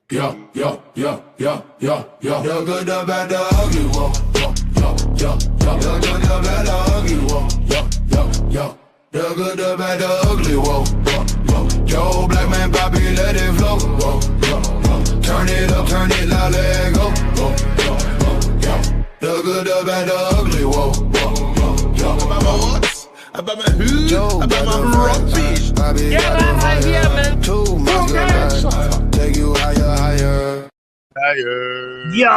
The good, the bad, the ugly, whoa. The good, the bad, the ugly, whoa. The good, the bad, the ugly, whoa. Yo, black man, Bobby, let it flow. Turn it up, turn it loud, let it go. The good, the bad, the ugly, whoa. About my what? About my who? About my rockfish. Get out of here, man. Too much good, take you higher. Yo.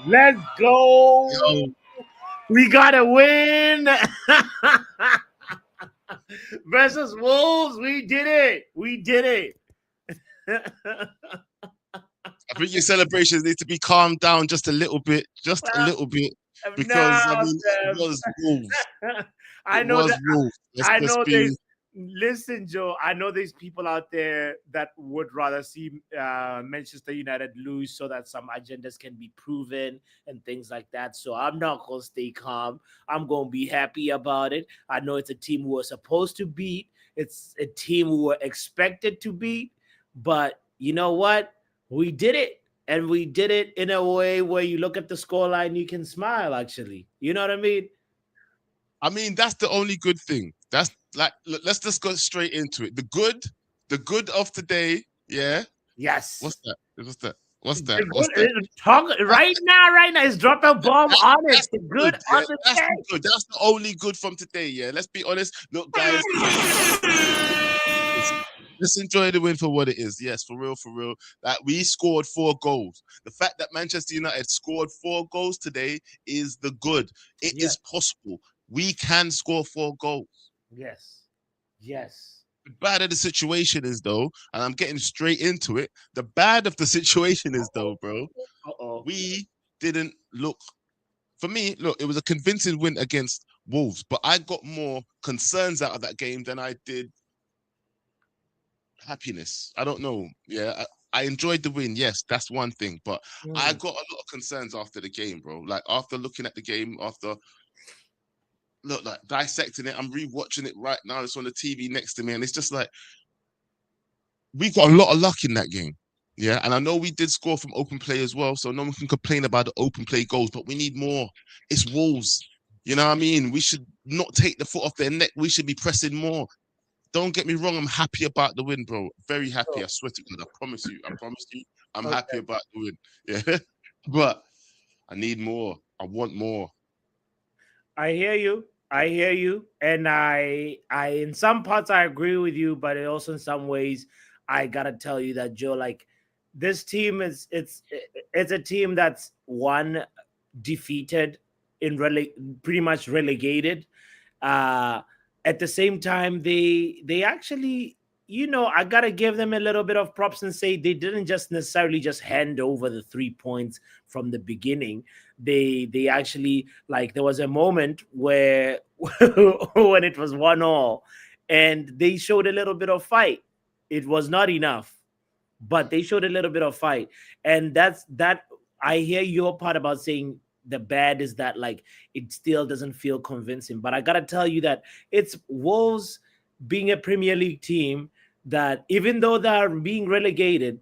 Let's go. We got a win. Versus Wolves. We did it. We did it. I think your celebrations need to be calmed down just a little bit. Just a little bit. Because, it was Wolves. I know that. Wolves. I know there's. Listen, Joe, I know there's people out there that would rather see Manchester United lose so that some agendas can be proven and things like that. So I'm not going to stay calm. I'm going to be happy about it. I know it's a team who was supposed to beat. It's a team who were expected to beat. But you know what? We did it. And we did it in a way where you look at the scoreline, you can smile, actually. You know what I mean? I mean, that's the only good thing. That's like, let's just go straight into it. The good of today, yeah. Yes. What's that? Talk right now. He's dropped a bomb on it. The good on the day. That's the only good from today, yeah. Let's be honest. Look, guys, let's enjoy the win for what it is. Yes, for real. That we scored 4 goals. The fact that Manchester United scored 4 goals today is the good. It is possible. We can score 4 goals. Yes. The bad of the situation is, though, and I'm getting straight into it. The bad of the situation is, though, bro, we didn't look. For me, look, it was a convincing win against Wolves, but I got more concerns out of that game than I did happiness. I don't know. Yeah, I enjoyed the win. Yes, that's one thing, but I got a lot of concerns after the game, bro. Like, after looking at the game, like dissecting it, I'm rewatching it right now. It's on the TV next to me, and it's just like we got a lot of luck in that game. Yeah, and I know we did score from open play as well, so no one can complain about the open play goals, but we need more. It's Wolves. You know what I mean? We should not take the foot off their neck. We should be pressing more. Don't get me wrong. I'm happy about the win, bro. Very happy. I swear to God. I promise you. I'm happy about the win. Yeah, but I need more. I want more. I hear you, and I in some parts I agree with you, but also in some ways I gotta tell you that, Joe, like, this team it's a team that's one defeated in pretty much relegated. At the same time, they actually, I gotta give them a little bit of props and say they didn't just necessarily just hand over the 3 points from the beginning. They actually, like, there was a moment where when it was 1-1, and they showed a little bit of fight. It was not enough, but they showed a little bit of fight, and that. I hear your part about saying the bad is that, like, it still doesn't feel convincing. But I gotta tell you that it's Wolves being a Premier League team that, even though they're being relegated,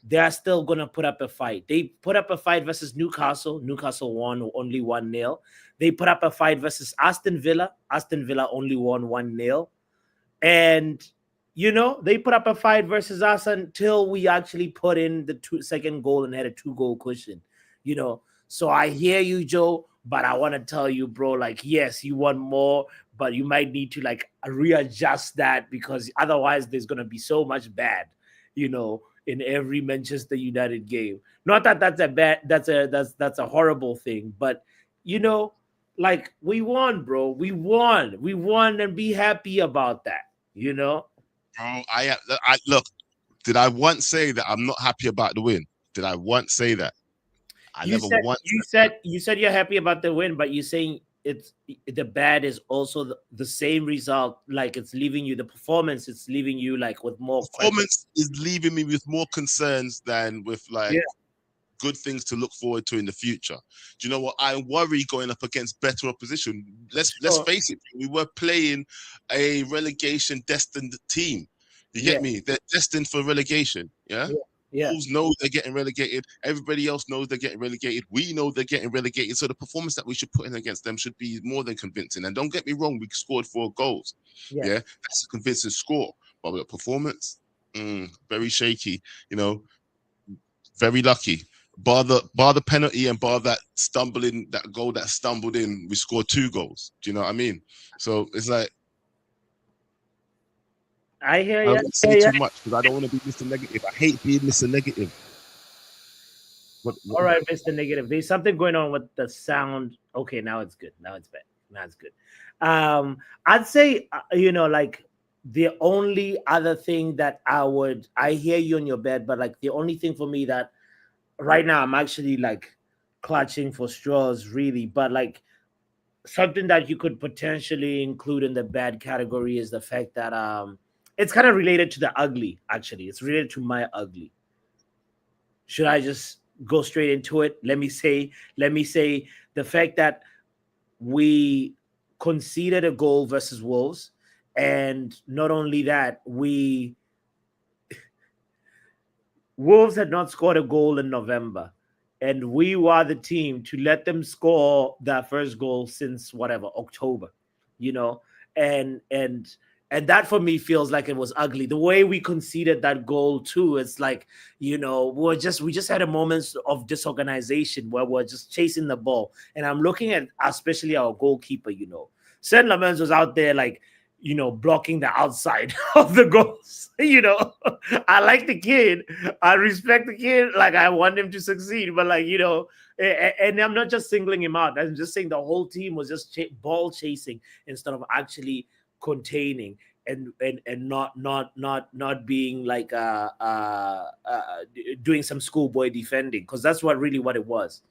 they're still gonna put up a fight. They put up a fight versus Newcastle. Newcastle won only 1-0. They put up a fight versus Aston Villa. Aston Villa only won 1-0. And they put up a fight versus us until we actually put in the second goal and had a 2-goal cushion. So I hear you, Joe, but I want to tell you, bro, like, yes, you want more, but you might need to, like, readjust that, because otherwise there's going to be so much bad, in every Manchester United game. Not that that's a horrible thing, but, like, we won, bro. We won, and be happy about that, Bro, I look, did I once say that I'm not happy about the win? Did I once say that? You said you're happy about the win, but you're saying it's the bad is also the same result. Like, it's leaving you, the performance, it's leaving you, like, with more performance questions. Is leaving me with more concerns than with, like, good things to look forward to in the future. Do you know what? I worry going up against better opposition. Let's face it, we were playing a relegation destined team. You get me? They're destined for relegation. Yeah. Wolves know they're getting relegated. Everybody else knows they're getting relegated. We know they're getting relegated. So the performance that we should put in against them should be more than convincing. And don't get me wrong, we scored 4 goals. Yeah, that's a convincing score. But with a performance, very shaky. You know, very lucky. Bar the penalty and bar that goal that stumbled in, we scored 2 goals. Do you know what I mean? So it's like, I hear you. I don't say too much because I don't want to be Mr. Negative. I hate being Mr. Negative. All right, Mr. Negative. There's something going on with the sound. Okay, now it's good. Now it's bad. Now it's good. I'd say, like the only other thing that I hear you on your bed, but like the only thing for me that right now I'm actually like clutching for straws, really, but like something that you could potentially include in the bad category is the fact that it's kind of related to the ugly, actually. It's related to my ugly. Should I just go straight into it? Let me say the fact that we conceded a goal versus Wolves, and not only that, Wolves had not scored a goal in November, and we were the team to let them score that first goal since October, and that for me feels like it was ugly. The way we conceded that goal too, it's like, we just had a moment of disorganization where we're just chasing the ball. And I'm looking at especially our goalkeeper, Sen Lamens was out there like, blocking the outside of the goals. I like the kid. I respect the kid. Like, I want him to succeed, but like, and I'm not just singling him out. I'm just saying the whole team was just ball chasing instead of actually containing and not being like doing some schoolboy defending, because that's what it was.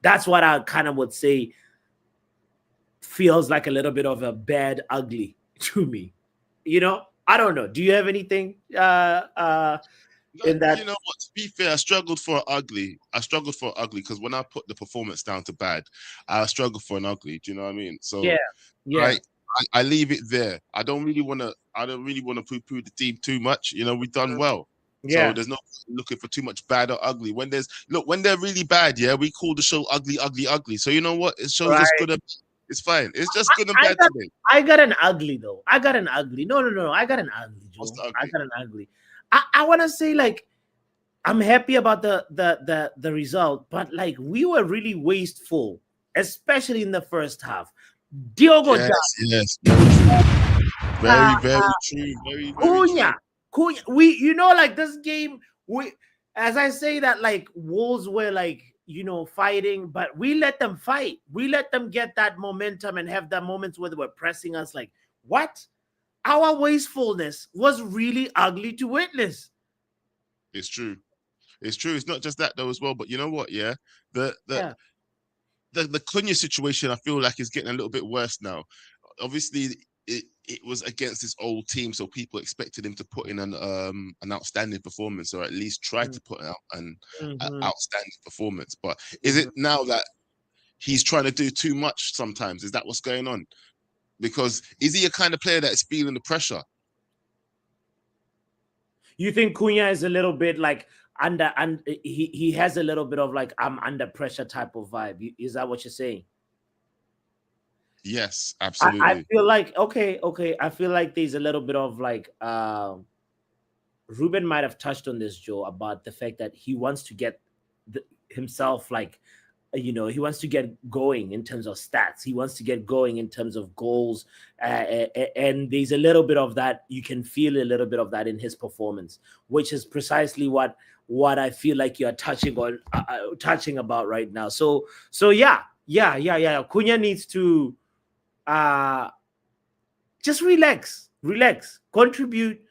That's what I kind of would say feels like a little bit of a bad ugly to me. I don't know. Do you have anything in that? You know what? To be fair, I struggled for ugly because when I put the performance down to bad, I struggled for an ugly. Do you know what I mean? So yeah. I leave it there. I don't really want to poo-poo the team too much. We've done well. Yeah. So there's no looking for too much bad or ugly. When they're really bad, we call the show ugly, ugly, ugly. So you know what? It shows us good. It's fine. It's just good and bad today. I got an ugly though. I got an ugly. No. I got an ugly, Joe. I got an ugly. I want to say, like, I'm happy about the result, but like we were really wasteful, especially in the first half. Diogo yes. Very true. Very Cunha. We like this game, as I say that, like, Wolves were like, fighting, but we let them fight. We let them get that momentum and have that moments where they were pressing us. Like, what? Our wastefulness was really ugly to witness. It's true. It's not just that though as well, but you know what? Yeah, the Cunha situation, I feel like, is getting a little bit worse now. Obviously, it was against his old team, so people expected him to put in an outstanding performance, or at least try to put out an outstanding performance. But is it now that he's trying to do too much sometimes? Is that what's going on? Because is he a kind of player that is feeling the pressure? You think Cunha is a little bit like under, and he has a little bit of like, I'm under pressure type of vibe? Is that what you're saying? Yes, absolutely. I feel like okay. I feel like there's a little bit of like Ruben might have touched on this, Joe, about the fact that he wants to get himself, like, he wants to get going in terms of stats. He wants to get going in terms of goals, and there's a little bit of that. You can feel a little bit of that in his performance, which is precisely what I feel like you're touching about right now. So yeah. Cunha needs to just relax, contribute,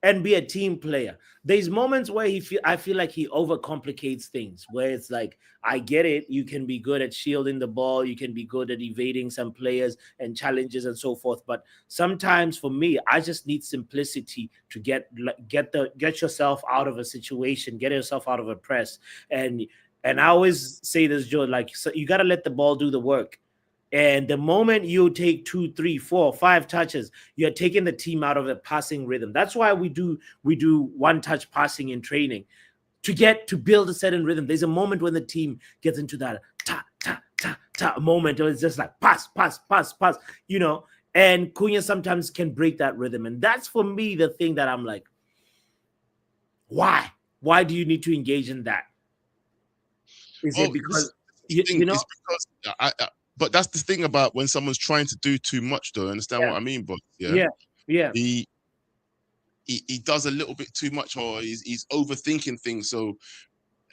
and be a team player. There's moments where I feel like he overcomplicates things, where it's like, I get it, you can be good at shielding the ball, you can be good at evading some players and challenges and so forth, but sometimes for me, I just need simplicity to get yourself out of a situation, get yourself out of a press. And I always say this, Joe, like, so you got to let the ball do the work. And the moment you take 2, 3, 4, 5 touches, you're taking the team out of a passing rhythm. That's why we do one-touch passing in training to build a certain rhythm. There's a moment when the team gets into that ta ta ta ta moment, or it's just like pass, pass, pass, pass, you know. And Cunha sometimes can break that rhythm, and that's for me the thing that I'm like, why? Why do you need to engage in that? Is it because you know? It's because but that's the thing about when someone's trying to do too much, though. Understand what I mean? But yeah. He does a little bit too much, or he's overthinking things. So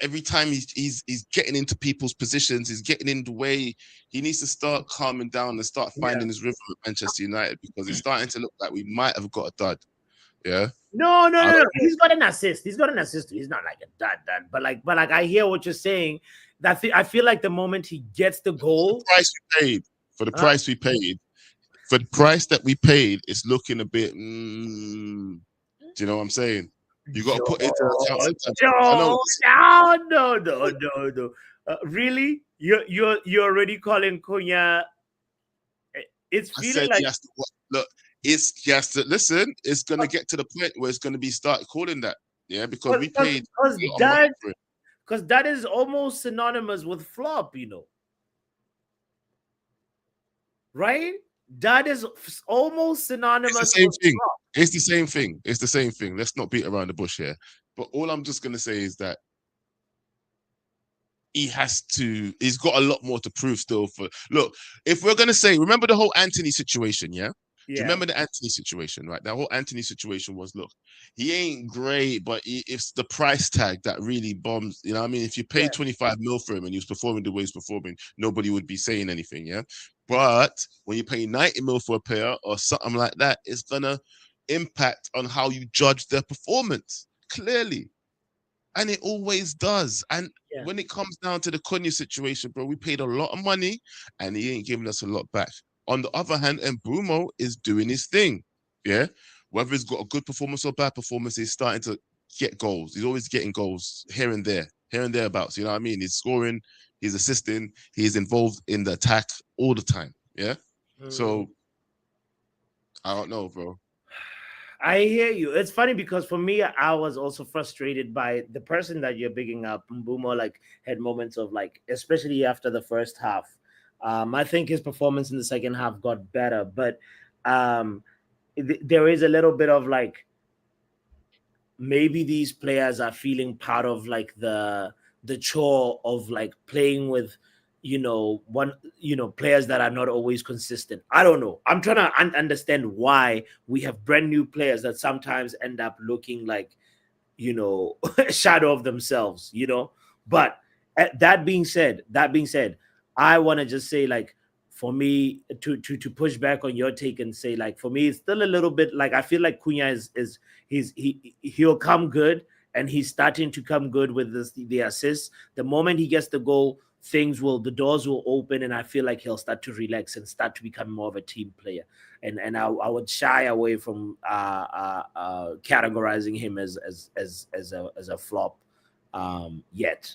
every time he's getting into people's positions, he's getting in the way. He needs to start calming down and start finding his rhythm at Manchester United, because it's starting to look like we might have got a dud. Yeah. No. He's got an assist. He's got an assist. He's not like a dud. But like I hear what you're saying. I feel like the moment he gets the goal, for the price we paid, for the price that we paid, it's looking a bit. Do you know what I'm saying? You got to put it into account. No. Really? You're already calling Cunha? It's feeling like look. It's just that, listen, it's going to get to the point where it's going to be started calling that. Yeah, because we paid. Because that is almost synonymous with flop, you know. Right? That is almost synonymous with flop. It's the same thing. It's the same thing. Let's not beat around the bush here. But all I'm just going to say is that he's got a lot more to prove still. Look, if we're going to say, remember the whole Anthony situation, yeah? Do you remember the Anthony situation, right? That whole Anthony situation was, look, he ain't great, but it's the price tag that really bombs. You know what I mean? If you pay 25 mil for him and he was performing the way he's performing, nobody would be saying anything, yeah? But when you pay 90 mil for a player or something like that, it's going to impact on how you judge their performance, clearly. And it always does. And when it comes down to the Cunha situation, bro, we paid a lot of money and he ain't giving us a lot back. On the other hand, Mbeumo is doing his thing, yeah? Whether he's got a good performance or bad performance, he's starting to get goals. He's always getting goals here and thereabouts, you know what I mean? He's scoring, he's assisting, he's involved in the attack all the time, yeah? So, I don't know, bro. I hear you. It's funny because for me, I was also frustrated by the person that you're bigging up. Mbeumo, like, had moments of, like, especially after the first half. I think his performance in the second half got better, but there is a little bit of like, maybe these players are feeling part of like the chore of like playing with, players that are not always consistent. I don't know. I'm trying to understand why we have brand new players that sometimes end up looking like, a shadow of themselves, But that being said, I want to just say, like, for me to push back on your take and say, like, for me, it's still a little bit like, I feel like Cunha he'll come good, and he's starting to come good with the assists. The moment he gets the goal, the doors will open, and I feel like he'll start to relax and start to become more of a team player. And I would shy away from categorizing him as a flop yet.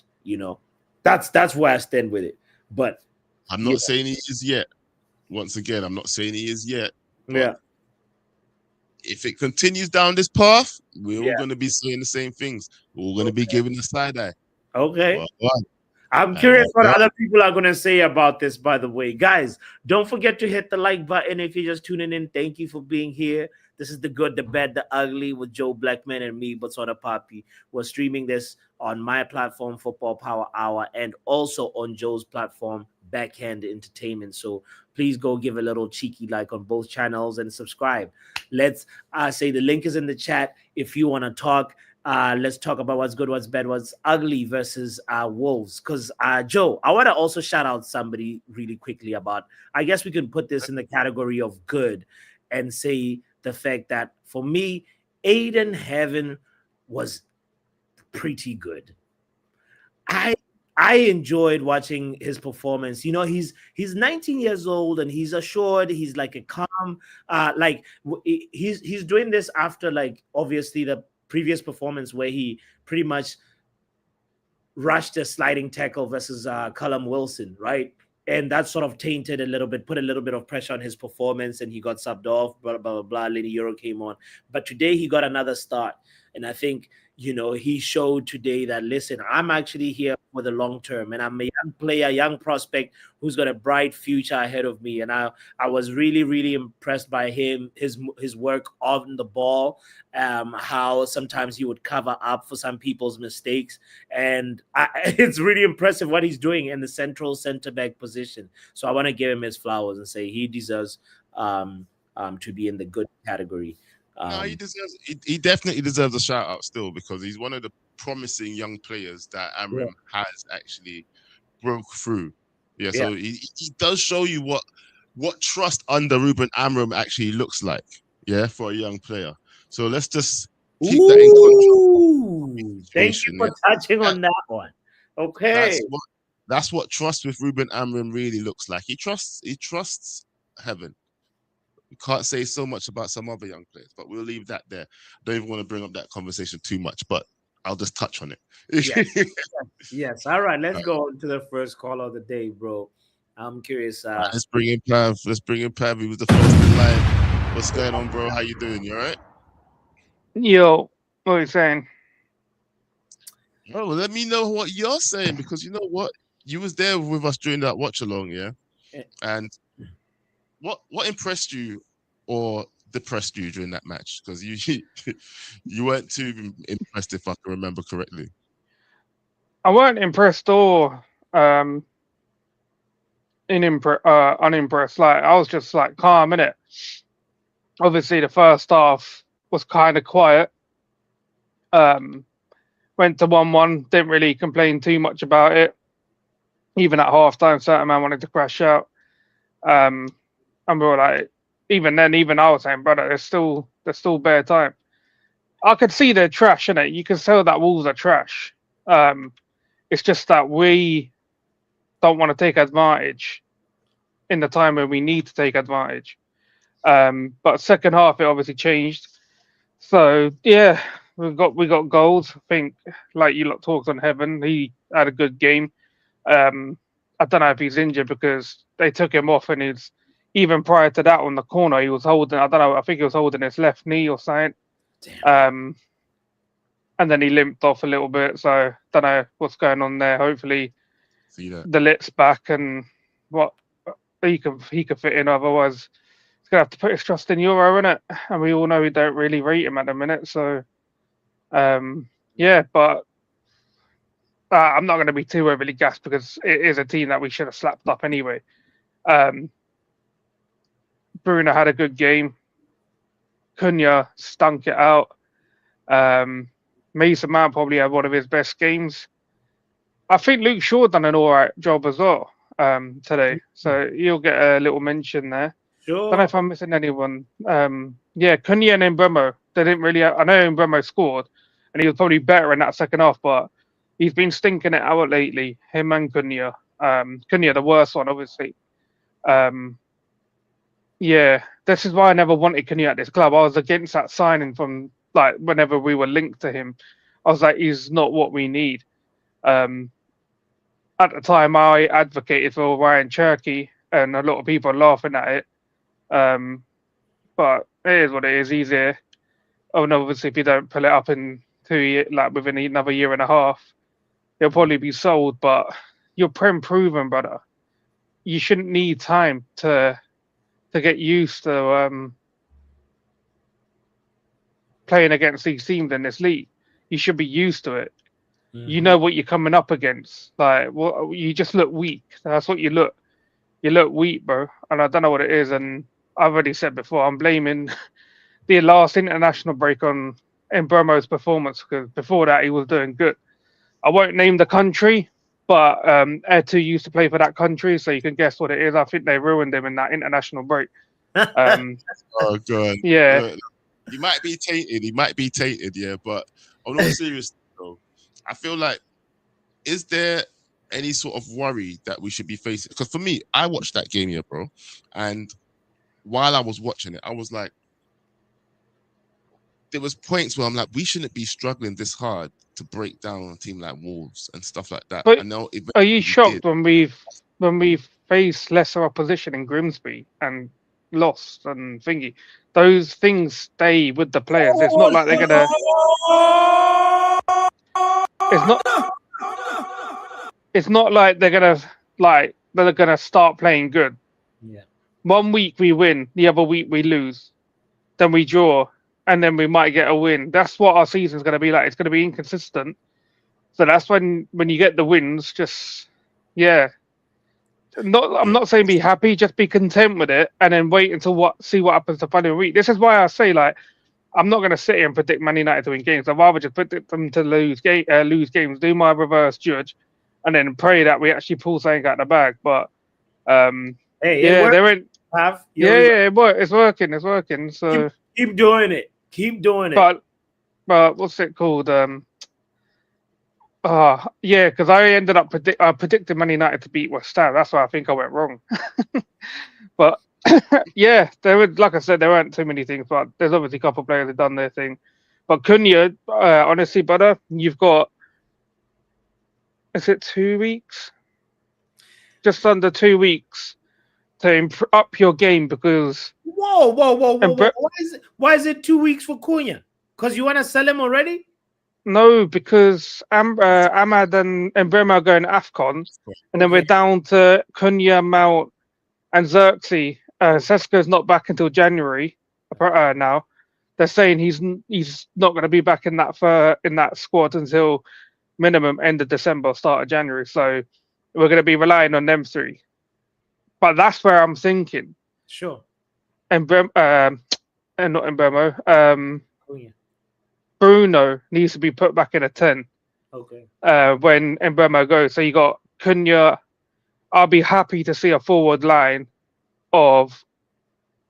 That's where I stand with it. But I'm not saying he is yet. Once again, I'm not saying he is yet. Yeah. If it continues down this path, we're all going to be saying the same things. We're all going to be giving the side eye. Okay. I'm curious what other people are going to say about this, by the way. Guys, don't forget to hit the like button if you're just tuning in. Thank you for being here. This is The Good, The Bad, The Ugly with Joe Blackman and me, Botswana Papi. We're streaming this on my platform, Football Power Hour, and also on Joe's platform, Backhand Entertainment. So please go give a little cheeky like on both channels and subscribe. Let's say the link is in the chat if you want to talk. Let's talk about what's good, what's bad, what's ugly versus Wolves. Because, Joe, I want to also shout out somebody really quickly about, I guess we can put this in the category of good and say the fact that for me, Aiden Heaven was pretty good. I I enjoyed watching his performance. You know, he's 19 years old and he's assured. He's like a calm, he's doing this after like obviously the previous performance where he pretty much rushed a sliding tackle versus Callum Wilson, right? And that sort of tainted a little bit, put a little bit of pressure on his performance, and he got subbed off. Blah blah blah blah. Lenny Euro came on, but today he got another start, and I think he showed today that listen, I'm actually here for the long term, and I'm a young player, young prospect who's got a bright future ahead of me. And I was really really impressed by him, his work on the ball, how sometimes he would cover up for some people's mistakes, and it's really impressive what he's doing in the central center back position. So I want to give him his flowers and say he deserves to be in the good category. No, he deserves. He definitely deserves a shout out still because he's one of the promising young players that Amram has actually broke through. Yeah, so he does show you what trust under Ruben Amram actually looks like. Yeah, for a young player. So let's just keep that in control. Thank you for touching on that one. Okay, that's what trust with Ruben Amram really looks like. He trusts Heaven. Can't say so much about some other young players, but we'll leave that there. Don't even want to bring up that conversation too much, but I'll just touch on it. Yes. All right, let's go on to the first call of the day, bro. I'm curious. Let's bring in Pav. He was the first in line. What's going on, bro? How you doing? You all right? Yo, what are you saying? Oh, well, let me know what you're saying because you know what? You was there with us during that watch along, yeah? And what impressed you or depressed you during that match? Because you weren't too impressed, if I can remember correctly. I weren't impressed or unimpressed. Like I was just like calm in it. Obviously, the first half was kind of quiet. Went to 1-1. Didn't really complain too much about it. Even at halftime, certain man wanted to crash out. And we were like, even then, even I was saying, brother, there's still bare time. I could see they're trash, innit? You can tell that Wolves are trash. It's just that we don't want to take advantage in the time when we need to take advantage. But second half, it obviously changed. So yeah, we got goals. I think, like you lot talked on Heaven, he had a good game. I don't know if he's injured because they took him off and he's. Even prior to that, on the corner, he was holding. I don't know. I think he was holding his left knee or something. Damn. And then he limped off a little bit. So don't know what's going on there. Hopefully, the lit's back and what he can fit in. Otherwise, he's gonna have to put his trust in Euro, innit? And we all know we don't really rate him at the minute. So, yeah, but I'm not going to be too overly gassed because it is a team that we should have slapped up anyway. Bruno had a good game. Cunha stunk it out. Mason Mount probably had one of his best games. I think Luke Shaw done an all right job as well today. So you'll get a little mention there. Sure. I don't know if I'm missing anyone. Yeah, Cunha and Mbeumo. They didn't really. I know Mbeumo scored, and he was probably better in that second half, but he's been stinking it out lately. Him and Cunha. Cunha, the worst one, obviously. Yeah, this is why I never wanted Cunha at this club. I was against that signing from like whenever we were linked to him. I was like, he's not what we need. At the time, I advocated for Ryan Cherky, and a lot of people are laughing at it. But it is what it is. He's here. Oh no, obviously, if you don't pull it up in 2 years, like within another year and a half, he'll probably be sold. But you're proven, brother. You shouldn't need time to get used to playing against these teams in this league. You should be used to it. Mm-hmm. You know what you're coming up against. Like, you just look weak. That's what you look. You look weak, bro. And I don't know what it is. And I've already said before, I'm blaming the last international break on Mbeumo's performance because before that he was doing good. I won't name the country, but Etu used to play for that country, so you can guess what it is. I think they ruined him in that international break. Oh, God. Yeah. He might be tainted. Yeah, but on all seriousness, though, I feel like, is there any sort of worry that we should be facing? Because for me, I watched that game here, bro, and while I was watching it, I was like, there was points where I'm like, we shouldn't be struggling this hard to break down a team like Wolves and stuff like that. But I know. are you shocked when we've faced lesser opposition in Grimsby and lost and thingy? Those things stay with the players. It's not like they're gonna. It's not like they're gonna start playing good. Yeah. 1 week we win, the other week we lose, then we draw, and then we might get a win. That's what our season's going to be like. It's going to be inconsistent. So that's when you get the wins, just I'm not saying be happy, just be content with it, and then wait until see what happens the following week. This is why I say, like, I'm not going to sit here and predict Man United to win games. I'd rather just predict them to lose games, do my reverse judge, and then pray that we actually pull something out the bag. But they're in. It's working. So keep doing it. But what's it called? Because I ended up predicting Man United to beat West Ham. That's why I think I went wrong. But like I said, there weren't too many things, but there's obviously a couple of players that done their thing. But Cunha, honestly, brother, you've got, is it 2 weeks? Just under 2 weeks to up your game, because whoa. Why is it 2 weeks for Cunha? Because you want to sell him already? No, because Ahmad and Mbeumo are going to AFCON, and then we're down to Cunha, Mount, and Xerxes. Sesko's not back until January. Now they're saying he's not going to be back in that squad until minimum end of December, start of January. So we're going to be relying on them three. But that's where I'm thinking. Sure. And not Mbeumo. Bruno needs to be put back in a 10. Okay. When Mbeumo goes. So you got Cunha. I'll be happy to see a forward line of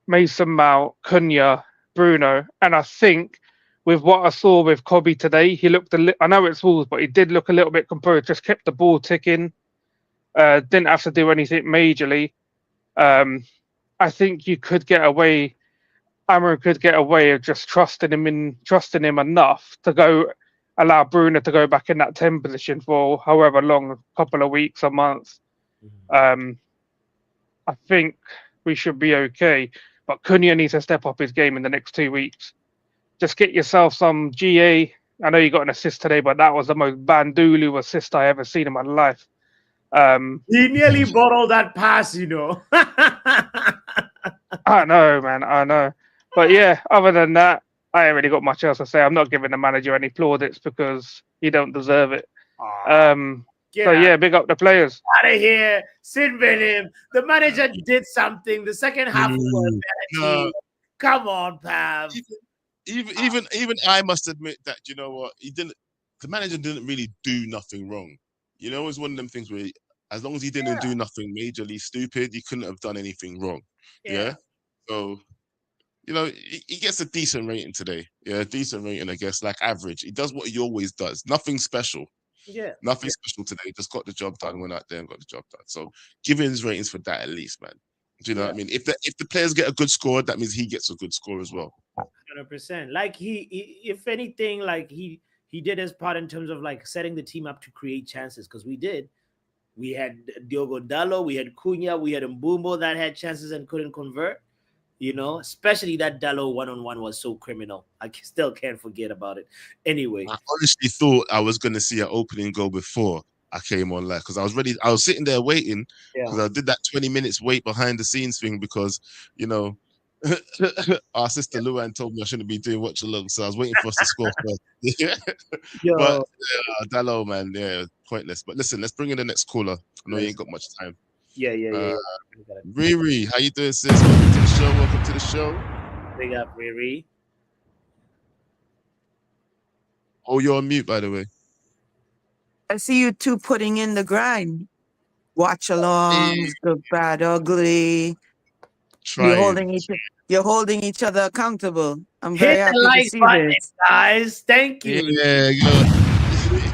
Mason Mount, Cunha, Bruno. And I think with what I saw with Kobe today, he looked I know it's Wolves, but he did look a little bit composed, just kept the ball ticking. Didn't have to do anything majorly. I think you could get away. Amram could get away of just trusting him enough to allow Bruno to go back in that 10 position for however long, a couple of weeks, a month. I think we should be okay. But Cunha needs to step up his game in the next 2 weeks. Just get yourself some GA. I know you got an assist today, but that was the most Bandulu assist I ever seen in my life. He nearly bottled that pass, you know. I know, man. I know. But yeah, other than that, I ain't really got much else to say. I'm not giving the manager any plaudits because he don't deserve it. Big up the players. Out of here. Sid Venom. The manager did something. The second half was better team. Come on, Pav. Even I must admit that, you know what, the manager didn't really do nothing wrong. You know, it's one of them things where as long as he didn't do nothing majorly stupid, he couldn't have done anything wrong. Yeah. So, you know, he gets a decent rating today. Yeah, decent rating, I guess, like average. He does what he always does. Nothing special. Yeah. Nothing special today. Just got the job done, went out there and got the job done. So give him his ratings for that at least, man. Do you know what I mean? If the players get a good score, that means he gets a good score as well. 100%. Like he if anything, like he did his part in terms of like setting the team up to create chances, because we did. We had Diogo Dalot, we had Cunha, we had Mbeumo that had chances and couldn't convert. You know, especially that Dalot one-on-one was so criminal. I still can't forget about it. Anyway, I honestly thought I was going to see an opening goal before I came on live, because I was ready. I was sitting there waiting because I did that 20 minutes wait behind the scenes thing because, you know, our sister Luan told me I shouldn't be doing watch along, so I was waiting for us to score first. But Dalot, man, pointless. But listen, let's bring in the next caller. I know you ain't got much time. Riri, how you doing, sis? Welcome to the show. Big up, Riri. Oh, you're on mute, by the way. I see you two putting in the grind. Watch along, good, bad, ugly. You're holding you're holding each other accountable. I'm Hit very the happy to like see button, this. guys. Thank you. Yeah, you know.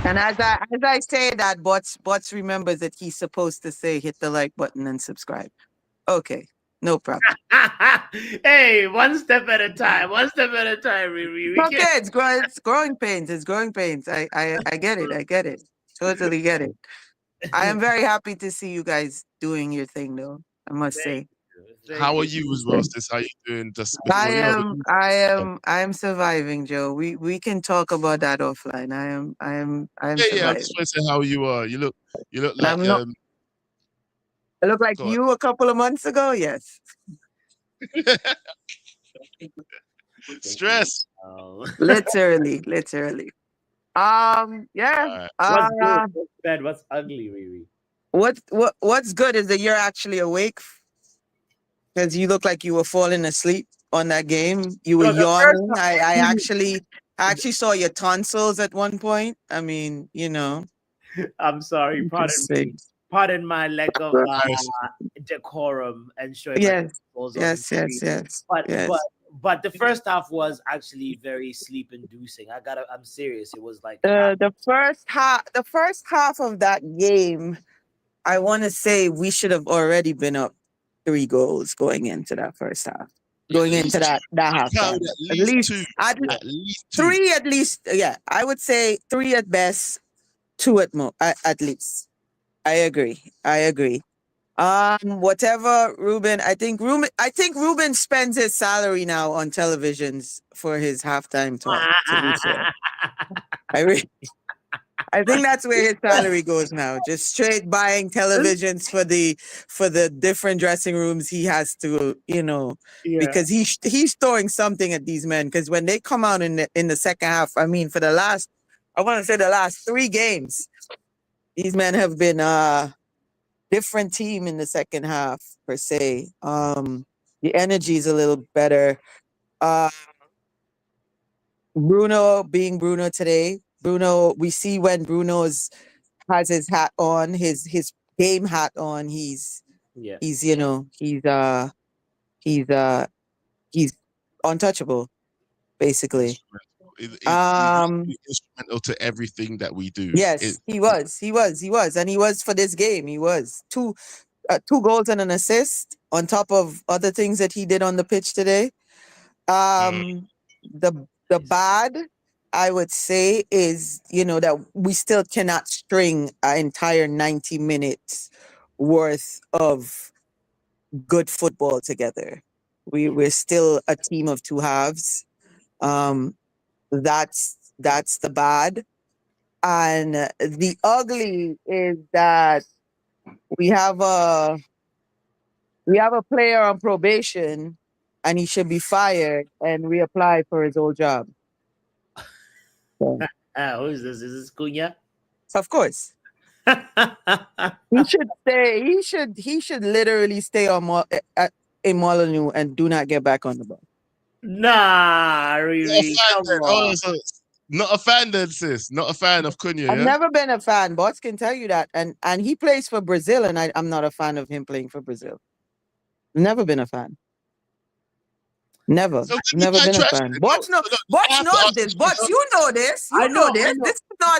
And as I say that, bots remembers that he's supposed to say hit the like button and subscribe. Okay, no problem. Hey, one step at a time. One step at a time, Riri. We Okay, can't. it's growing pains. It's growing pains. I get it. I get it. Totally get it. I am very happy to see you guys doing your thing, though. I must say. Thank How are you. you as well, sis? How you doing? Just before I am surviving, Joe. We can talk about that offline. I am yeah. I surviving. just want to say how you are. You look And like I'm not. I look like go on. you a couple of months ago. Yes. Stress. Oh. Literally. Yeah. What's good? What's bad? What's ugly, Riri? What's good is that you're actually awake because you look like you were falling asleep on that game. You were No, the first yawning. I actually saw your tonsils at one point. I mean, I'm sorry. Pardon me. interesting. Pardon my lack of decorum and showing my Yes. tonsils on Yes. screen. Yes. But Yes. but the first half was actually very sleep inducing. I'm serious. It was like The first half of that game, I want to say we should have already been up 3 goals going into that first half. Going into that half time. At least two. At least two. 3 at least. Yeah, I would say 3 at best, 2 at least. I agree. Whatever Ruben, I think Ruben spends his salary now on televisions for his halftime talk. To be fair. I think that's where his salary goes now. Just straight buying televisions for the different dressing rooms he has to, because he's throwing something at these men. Because when they come out in the second half, I mean, for the last 3 games, these men have been different team in the second half per se. The energy is a little better. Bruno being Bruno today. Bruno, we see when Bruno has his hat on, his game hat on. He's untouchable, basically. He's instrumental to everything that we do. Yes, he was, and he was for this game. He was 2 goals and an assist on top of other things that he did on the pitch today. The bad, I would say, is that we still cannot string an entire 90 minutes worth of good football together. We're still a team of 2 halves. That's the bad. And the ugly is that we have a player on probation and he should be fired and reapply for his old job. Who is this? Is this Cunha? Of course. He should stay. He should literally stay in Molyneux and do not get back on the bus. Nah, really. Not a fan then, sis. Not a fan of Cunha. I've never been a fan. Bots can tell you that. And he plays for Brazil, and I'm not a fan of him playing for Brazil. Never been a fan. Never. Never been a fan. Bots knows this. Bots, you know this. You know this.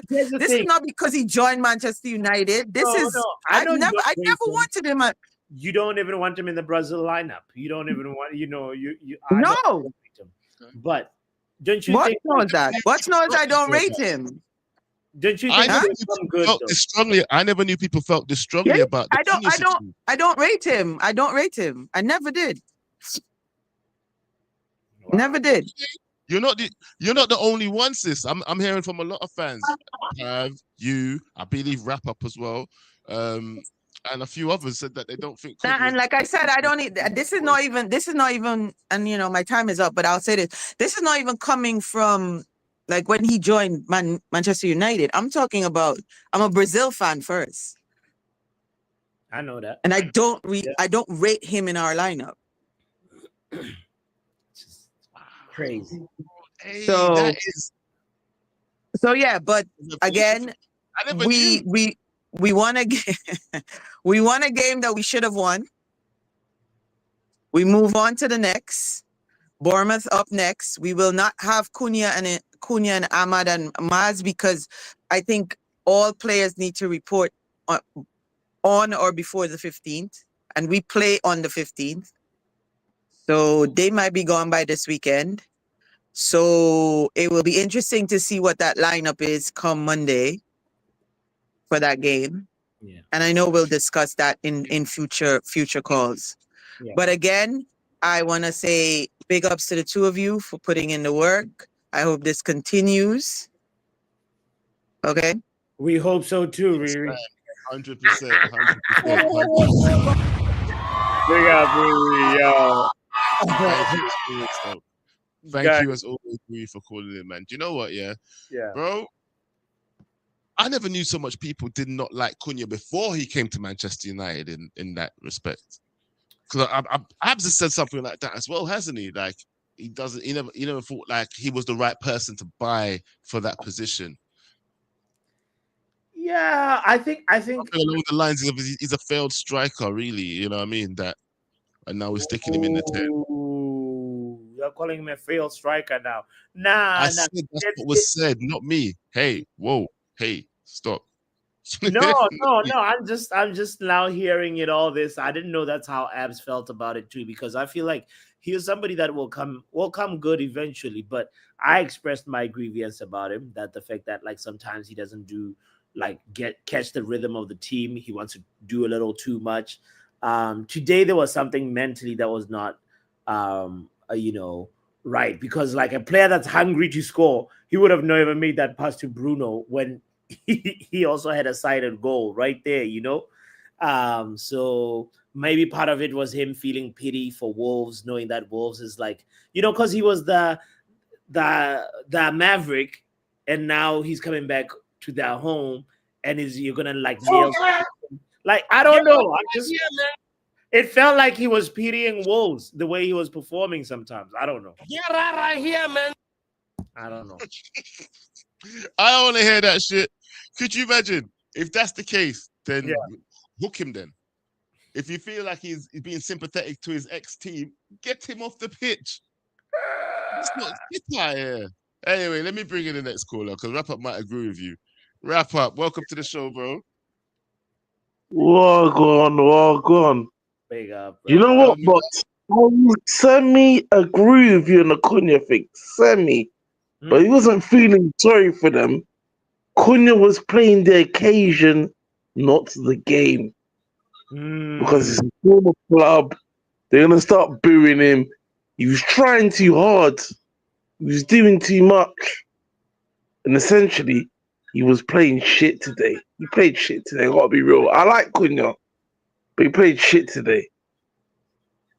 This is not because he joined Manchester United. I never wanted him. You don't even want him in the Brazil lineup. You don't even want, No. But don't you Bots think knows that? Bots knows I don't rate him. Don't you think I never knew people felt this strongly about I don't rate him. I don't rate him. I never did. Wow. Never did. You're not the only one, sis. I'm hearing from a lot of fans. I believe Wrap Up as well. And a few others said that they don't think. And like I said, I don't need. This is not even. And my time is up. But I'll say this: this is not even coming from like when he joined Manchester United. I'm talking about. I'm a Brazil fan first. I know that, and I don't rate him in our lineup. Crazy. Hey, so yeah, but again, we won a game. We won a game that we should have won. We move on to the next. Bournemouth up next. We will not have Cunha and Ahmad and Maz because I think all players need to report on or before the 15th. And we play on the 15th. So they might be gone by this weekend. So it will be interesting to see what that lineup is come Monday for that game. Yeah. And I know we'll discuss that in future calls. Yeah. But again, I want to say big ups to the two of you for putting in the work. I hope this continues. Okay. We hope so too, Riri. 100%. Big up, Riri, yo. Thank you as always, Riri, for calling in, man. Do you know what? Yeah, bro. I never knew so much people did not like Cunha before he came to Manchester United in that respect. Because Abs has said something like that as well, hasn't he? Like he never thought like he was the right person to buy for that position. Yeah, I think along the lines of he's a failed striker, really. You know what I mean? And now we're sticking him in the 10. You're calling him a failed striker now. Nah, said that's what was said, not me. Hey, whoa, hey, stop. No. I'm just now hearing all this. I didn't know that's how Abs felt about it too, because I feel like he is somebody that will come good eventually. But I expressed my grievance about him, that the fact that like sometimes he doesn't do like catch the rhythm of the team. He wants to do a little too much. Today there was something mentally that was not right, because like a player that's hungry to score, he would have never made that pass to Bruno when he also had a sighted goal right there, so maybe part of it was him feeling pity for Wolves, knowing that Wolves is like, because he was the Maverick, and now he's coming back to their home, and you're gonna like nail, like I don't know. It felt like he was pitying Wolves the way he was performing sometimes. I don't know. Get right here, man. I don't know. I don't want to hear that shit. Could you imagine if that's the case? Then hook him. Then, if you feel like he's being sympathetic to his ex-team, get him off the pitch. It's not here. Anyway, let me bring in the next caller because Wrap Up might agree with you. Wrap Up, welcome to the show, bro. Walk on. Big up. You know what, but Sammy agree with you on the Cunha thing. Sammy, but he wasn't feeling sorry for them. Cunha was playing the occasion, not the game. Because it's a former club. They're gonna start booing him. He was trying too hard. He was doing too much. And essentially, he was playing shit today. He played shit today, I gotta be real. I like Cunha, but he played shit today.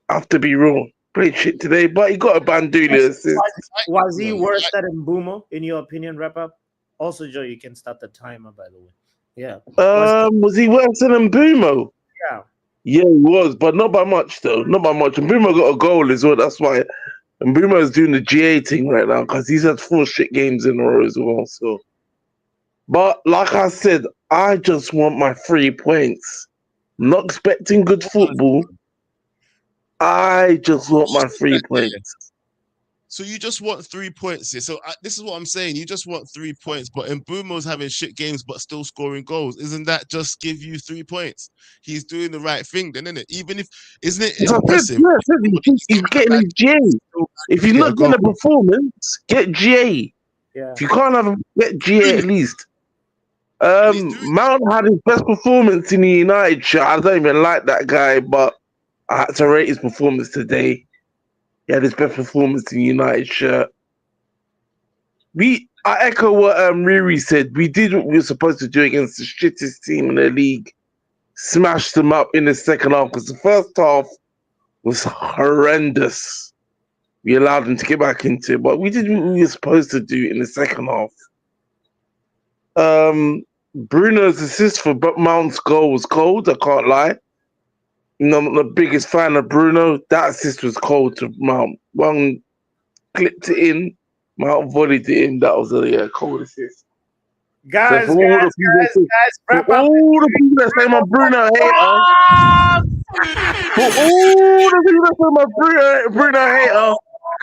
I have to be real. Played shit today, but he got a Bandula assist. Was he worse than Mbeumo, in your opinion, Wrap Up? Also, Joe, you can start the timer, by the way. Yeah. Was he worse than Mbeumo? Yeah. Yeah, he was, but not by much, though. Not by much. Mbeumo got a goal as well. That's why Mbeumo is doing the GA thing right now, because he's had 4 shit games in a row as well. So, but like I said, I just want my 3 points. I'm not expecting good football. I just want my 3 points. So you just want 3 points here. So this is what I'm saying. You just want 3 points, but Mbeumo's having shit games but still scoring goals. Isn't that just give you 3 points? He's doing the right thing then, isn't it? Even if, isn't it impressive? He's getting his GA. If he's not getting a performance, get GA. Yeah. If you can't get GA at least. Mount had his best performance in the United shirt. I don't even like that guy, but I had to rate his performance today. He had his best performance in the United shirt. I echo what Riri said. We did what we were supposed to do against the shittest team in the league. Smashed them up in the second half because the first half was horrendous. We allowed them to get back into it, but we did what we were supposed to do in the second half. Bruno's assist for Mount's goal was cold, I can't lie. I'm not the biggest fan of Bruno. That assist was cold to Mount. One clipped it in, Mount volleyed it in. That was a cold assist. Guys, so all the people that say my Bruno hater. For all the people that say my Bruno hater,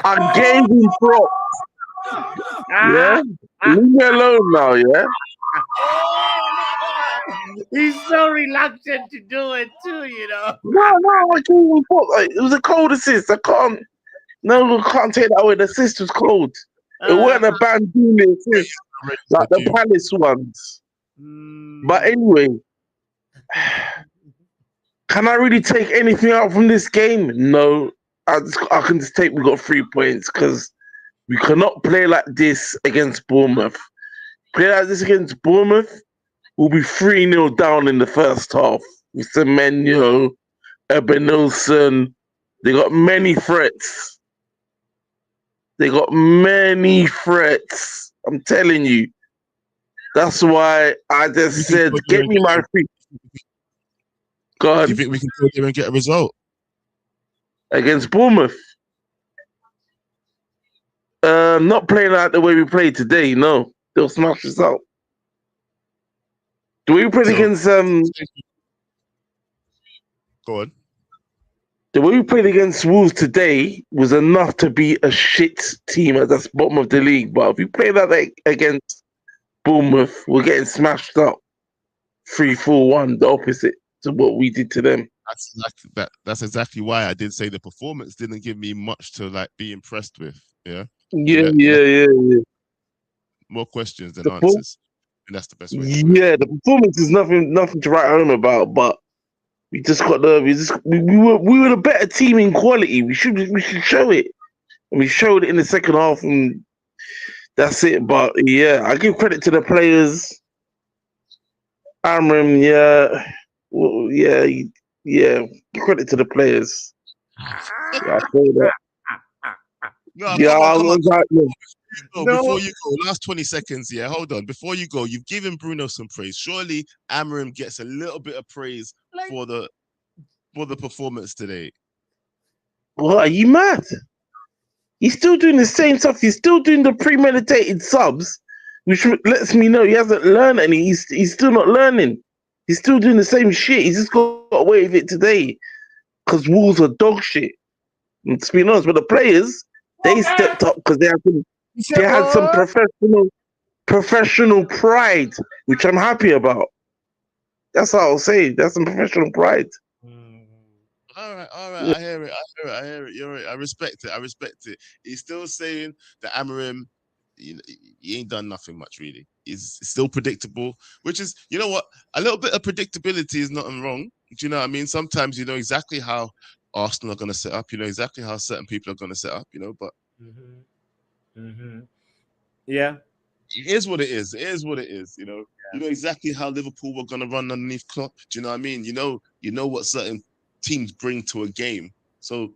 I gave him props. Yeah? Leave me alone now, yeah? He's so reluctant to do it too, you know. No, I gave him props. Like, it was a cold assist. I can't take that away. The assist was cold. It weren't a Bandini assist like the Palace ones. But anyway, can I really take anything out from this game? No. I can just take we got 3 points because we cannot play like this against Bournemouth. Play like this against Bournemouth, we'll be 3-0 down in the first half. With Semenyo, Ebenilson. They got many threats. I'm telling you. That's why I just said, get me my free. Go Do on. you think we can go there and get a result? Against Bournemouth. Not playing like the way we played today, no. They'll smash us out. The way we played against Go on. the way we played against Wolves today was enough to be a shit team at the bottom of the league. But if we play that against Bournemouth, we're getting smashed up 3-4-1, the opposite to what we did to them. That's exactly why I did say the performance didn't give me much to like be impressed with. Yeah. Yeah. More questions than The answers. And that's the best way. Yeah, the performance is nothing to write home about, but we just got we were the better team in quality. We should show it. And we showed it in the second half, and that's it. But yeah, I give credit to the players. Amram, give credit to the players. Yeah, I say that. No, Yeah, come on. No. Before you go, last 20 seconds. Yeah, hold on. Before you go, you've given Bruno some praise. Surely Amram gets a little bit of praise for the performance today. What, are you mad? He's still doing the same stuff. He's still doing the premeditated subs, which lets me know he hasn't learned any. He's still not learning. He's still doing the same shit. He's just got away with it today because Wolves are dog shit. And to be honest, but the players, they stepped up because they had some professional pride, which I'm happy about. That's how I'll say. That's some professional pride. All right. I hear it. You're right. I respect it. He's still saying that Amarim, he ain't done nothing much really. He's still predictable, which is, you know what? A little bit of predictability is nothing wrong. Do you know what I mean? Sometimes you know exactly how Arsenal are going to set up. You know exactly how certain people are going to set up. You know, but yeah, it is what it is. It is what it is. You know, You know exactly how Liverpool were going to run underneath Klopp. Do you know what I mean? You know what certain teams bring to a game. So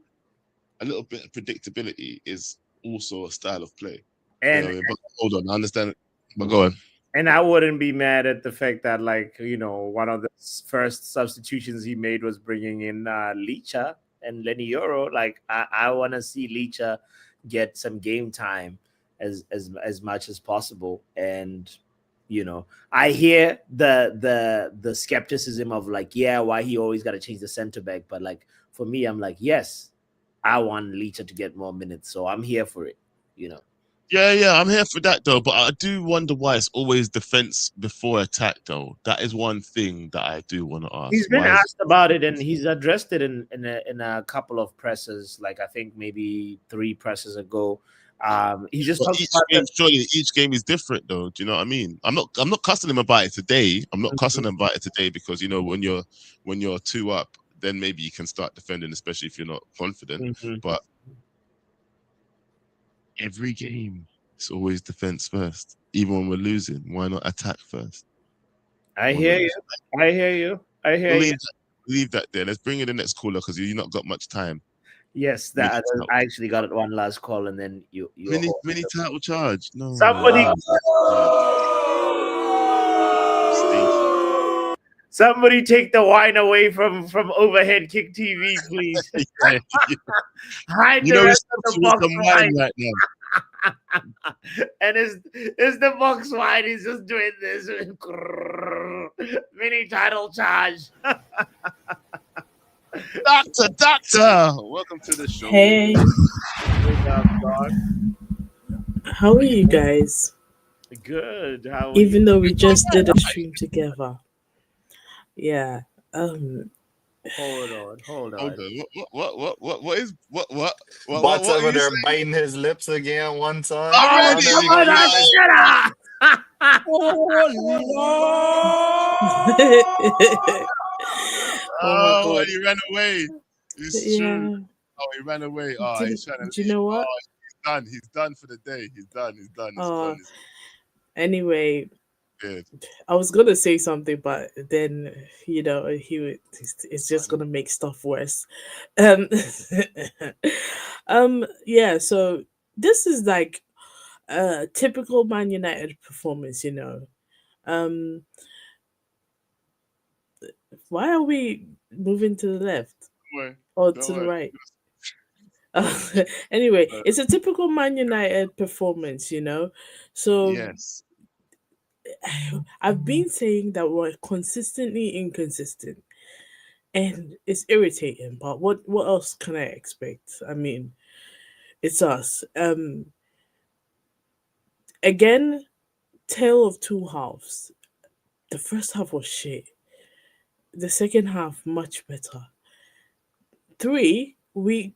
a little bit of predictability is also a style of play. And but hold on, I understand it. But go on. And I wouldn't be mad at the fact that, like, you know, one of the first substitutions he made was bringing in Licha and Lenny Euro. Like, I want to see Licha get some game time as much as possible. And, you know, I hear the skepticism of like, why he always got to change the center back. But like, for me, I'm like, yes, I want Licha to get more minutes. So I'm here for it, you know. Yeah, I'm here for that though. But I do wonder why it's always defense before attack though. That is one thing that I do want to ask. He's been asked about it and he's addressed it in a couple of presses, like I think maybe 3 presses ago. He just surely each game is different though. Do you know what I mean? I'm not cussing him about it today. I'm not cussing him about it today because you know when you're 2 up, then maybe you can start defending, especially if you're not confident. But every game, it's always defense first. Even when we're losing, why not attack first? I hear you. Leave that there. Let's bring in the next caller because you've not got much time. Yes, I actually got it one last call and then you mini title charge. No. Somebody take the wine away from Overhead Kick TV, please. Hide the rest of the box wine right now. And it's the box wine. He's just doing this mini title charge. Doctor, welcome to the show. Hey, Wake up, dog. how are you guys? Good. How are Even you? though we just did a stream together. Yeah. Um Hold on. Hold Hold on. on. What is what Bots are over you there saying? biting his lips again one time. Already? Oh, there we Come go. on, You guys. shut up! Oh my Oh, god. and he ran away. It's true. Yeah. Oh, he ran away. Oh, Do, he's trying to do you leave. know what? Oh, he's done. He's done for the day. He's done. He's done. He's Uh done. He's anyway, dead. I was gonna say something, but then it's just gonna make stuff worse. Um, yeah. So this is like a typical Man United performance. Um, why are we moving to the left Don't worry. or Don't to the worry. right? Anyway, Uh, it's a typical Man United performance. So Yes. I've been saying that we're consistently inconsistent. And it's irritating, but what else can I expect? I mean, it's us. Again, tale of two halves. The first half was shit. The second half much better. Three, we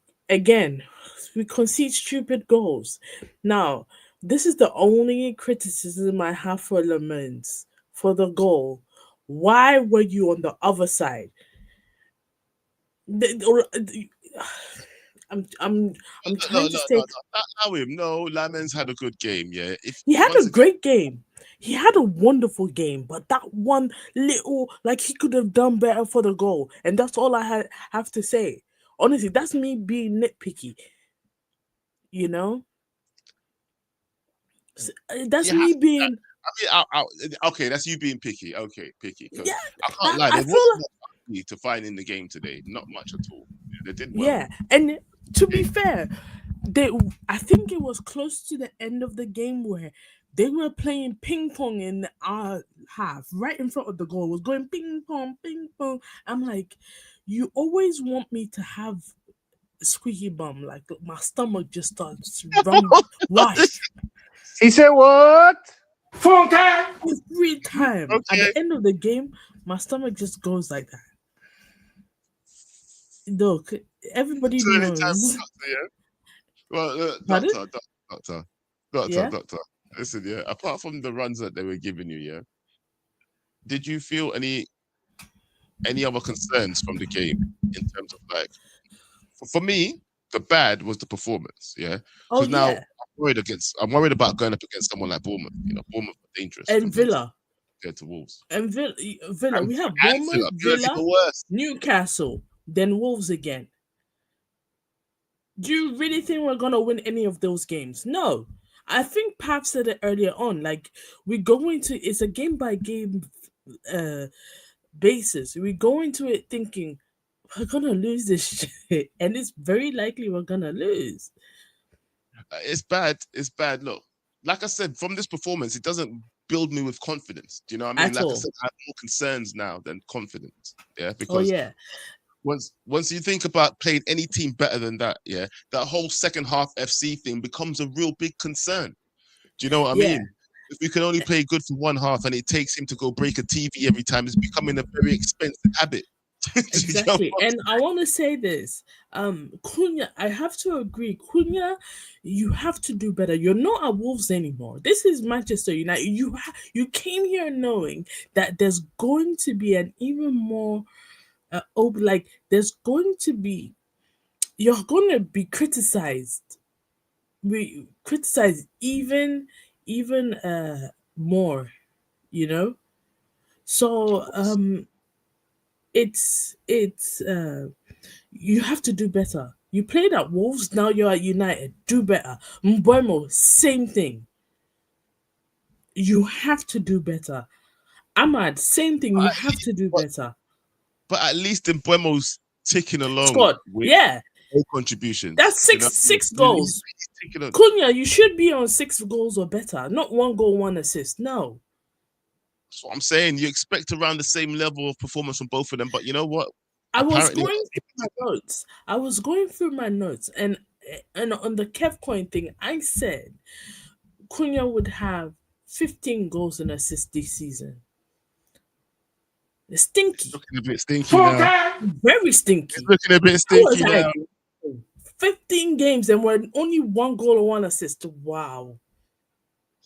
concede stupid goals. Now, this is the only criticism I have for Lamens for the goal. Why were you on the other side? The- I'm trying to stay. Not now him. No, Lamens had a good game. Yeah. If He had once a again, great game. He had a wonderful game, but that one little, like, he could have done better for the goal, and that's all have to say. Honestly, that's me being nitpicky. You know, that's you me have. being I mean, okay, that's you being picky. Okay, picky. 'Cause yeah. I can't lie. I There feel wasn't like much ugly to find in the game today. Not much at all. Yeah, they did well. yeah, and to be fair, I think it was close to the end of the game where they were playing ping pong in our half, right in front of the goal. It was going ping pong, ping pong. I'm like, you always want me to have squeaky bum, like my stomach just starts rush He said what? every time. At Okay. the end of the game, my stomach just goes like that. Look, everybody So anytime, knows. doctor, yeah. Well, Pardon? doctor, Yeah. doctor. Listen, yeah. Apart from the runs that they were giving you, yeah. Did you feel any other concerns from the game in terms of like? For me, the bad was the performance. Yeah. Oh Because now yeah, I'm worried about going up against someone like Bournemouth. Bournemouth are dangerous and Villa. compared to Wolves. And Villa. And, We have and Bournemouth, Villa's Villa, even worse. Newcastle, then Wolves again. Do you really think we're gonna win any of those games? No. I think Pap said it earlier on. Like, it's a game by game basis. We go into it thinking we're gonna lose this shit, and it's very likely we're gonna lose. It's bad. It's bad. Look, like I said, from this performance, it doesn't build me with confidence. Do you know what I mean? At Like I all. said, I have more concerns now than confidence. Yeah, Oh because yeah, once you think about playing any team better than that, yeah, that whole second half FC thing becomes a real big concern. Do you know what I yeah. mean? If we can only play good for one half and it takes him to go break a TV every time, it's becoming a very expensive habit. Do you know Exactly. what I'm And I want to say this. Cunha, I have to agree. Cunha, you have to do better. You're not at Wolves anymore. This is Manchester United. You came here knowing that there's going to be an even more there's going to be you're going to be criticized. We criticize even more, you know? So it's you have to do better. You played at Wolves, now you're at United. Do better. Mbuemo, same thing. You have to do better. Ahmad, same thing. You have to do better. But at least in Buemo's ticking along Squad, with yeah, no contributions. that's six goals. He's ticking along. Cunha, you should be on 6 goals or better, not 1 goal, 1 assist. No. That's what I'm saying. You expect around the same level of performance from both of them, but you know what? I was Apparently, going through my notes. I was going through my notes, and on the Kev Coin thing, I said Cunha would have 15 goals and assists this season. It's stinky, looking a bit stinky now. very stinky. It's looking a bit I was stinky like, now. 15 games and we're only 1 goal and 1 assist. Wow.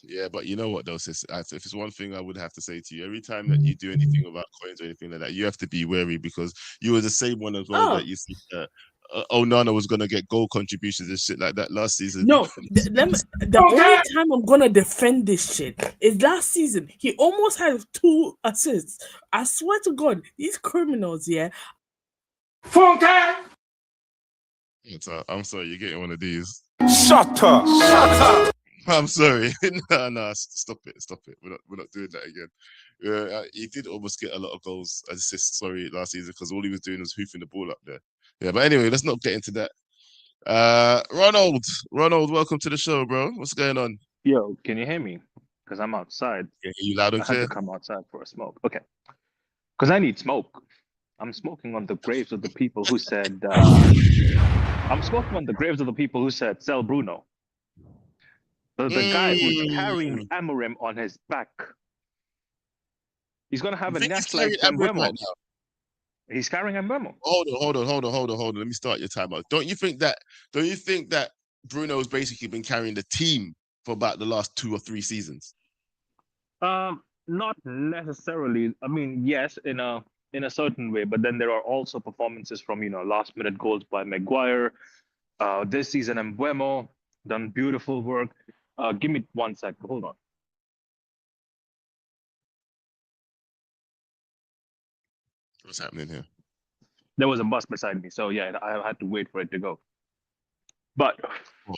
Yeah, but you know what though, sis? If it's one thing I would have to say to you, every time that you do anything about coins or anything like that, you have to be wary because you were the same one as well Oh. that you see Onana was gonna get goal contributions and shit like that last season. No, the only time I'm gonna defend this shit is last season. He almost had 2 assists. I swear to God, these criminals, yeah. I'm sorry, you're getting one of these. Shut up. Shut up. I'm sorry. no, stop it. We're not doing that again. He did almost get a lot of goals, assists, sorry, last season because all he was doing was hoofing the ball up there. Yeah, but anyway, let's not get into that. Ronald, welcome to the show, bro. What's going on? Yo, can you hear me? Because I'm outside. Yeah, you loud and I had clear? to come outside for a smoke. Okay. Because I need smoke. I'm smoking on the graves of the people who said. I'm smoking on the graves of the people who said sell Bruno. The guy who's carrying Amorim on his back. He's gonna have a nest like Mbeumo. Right now? He's carrying Mbeumo. Hold on. Let me start your timeout. Don't you think that Bruno's basically been carrying the team for about the last 2 or 3 seasons? Not necessarily. I mean, yes, in a certain way, but then there are also performances from last minute goals by Maguire. This season Mbeumo done beautiful work. Give me 1 sec. Hold on. What's happening here? There was a bus beside me, so yeah, I had to wait for it to go. But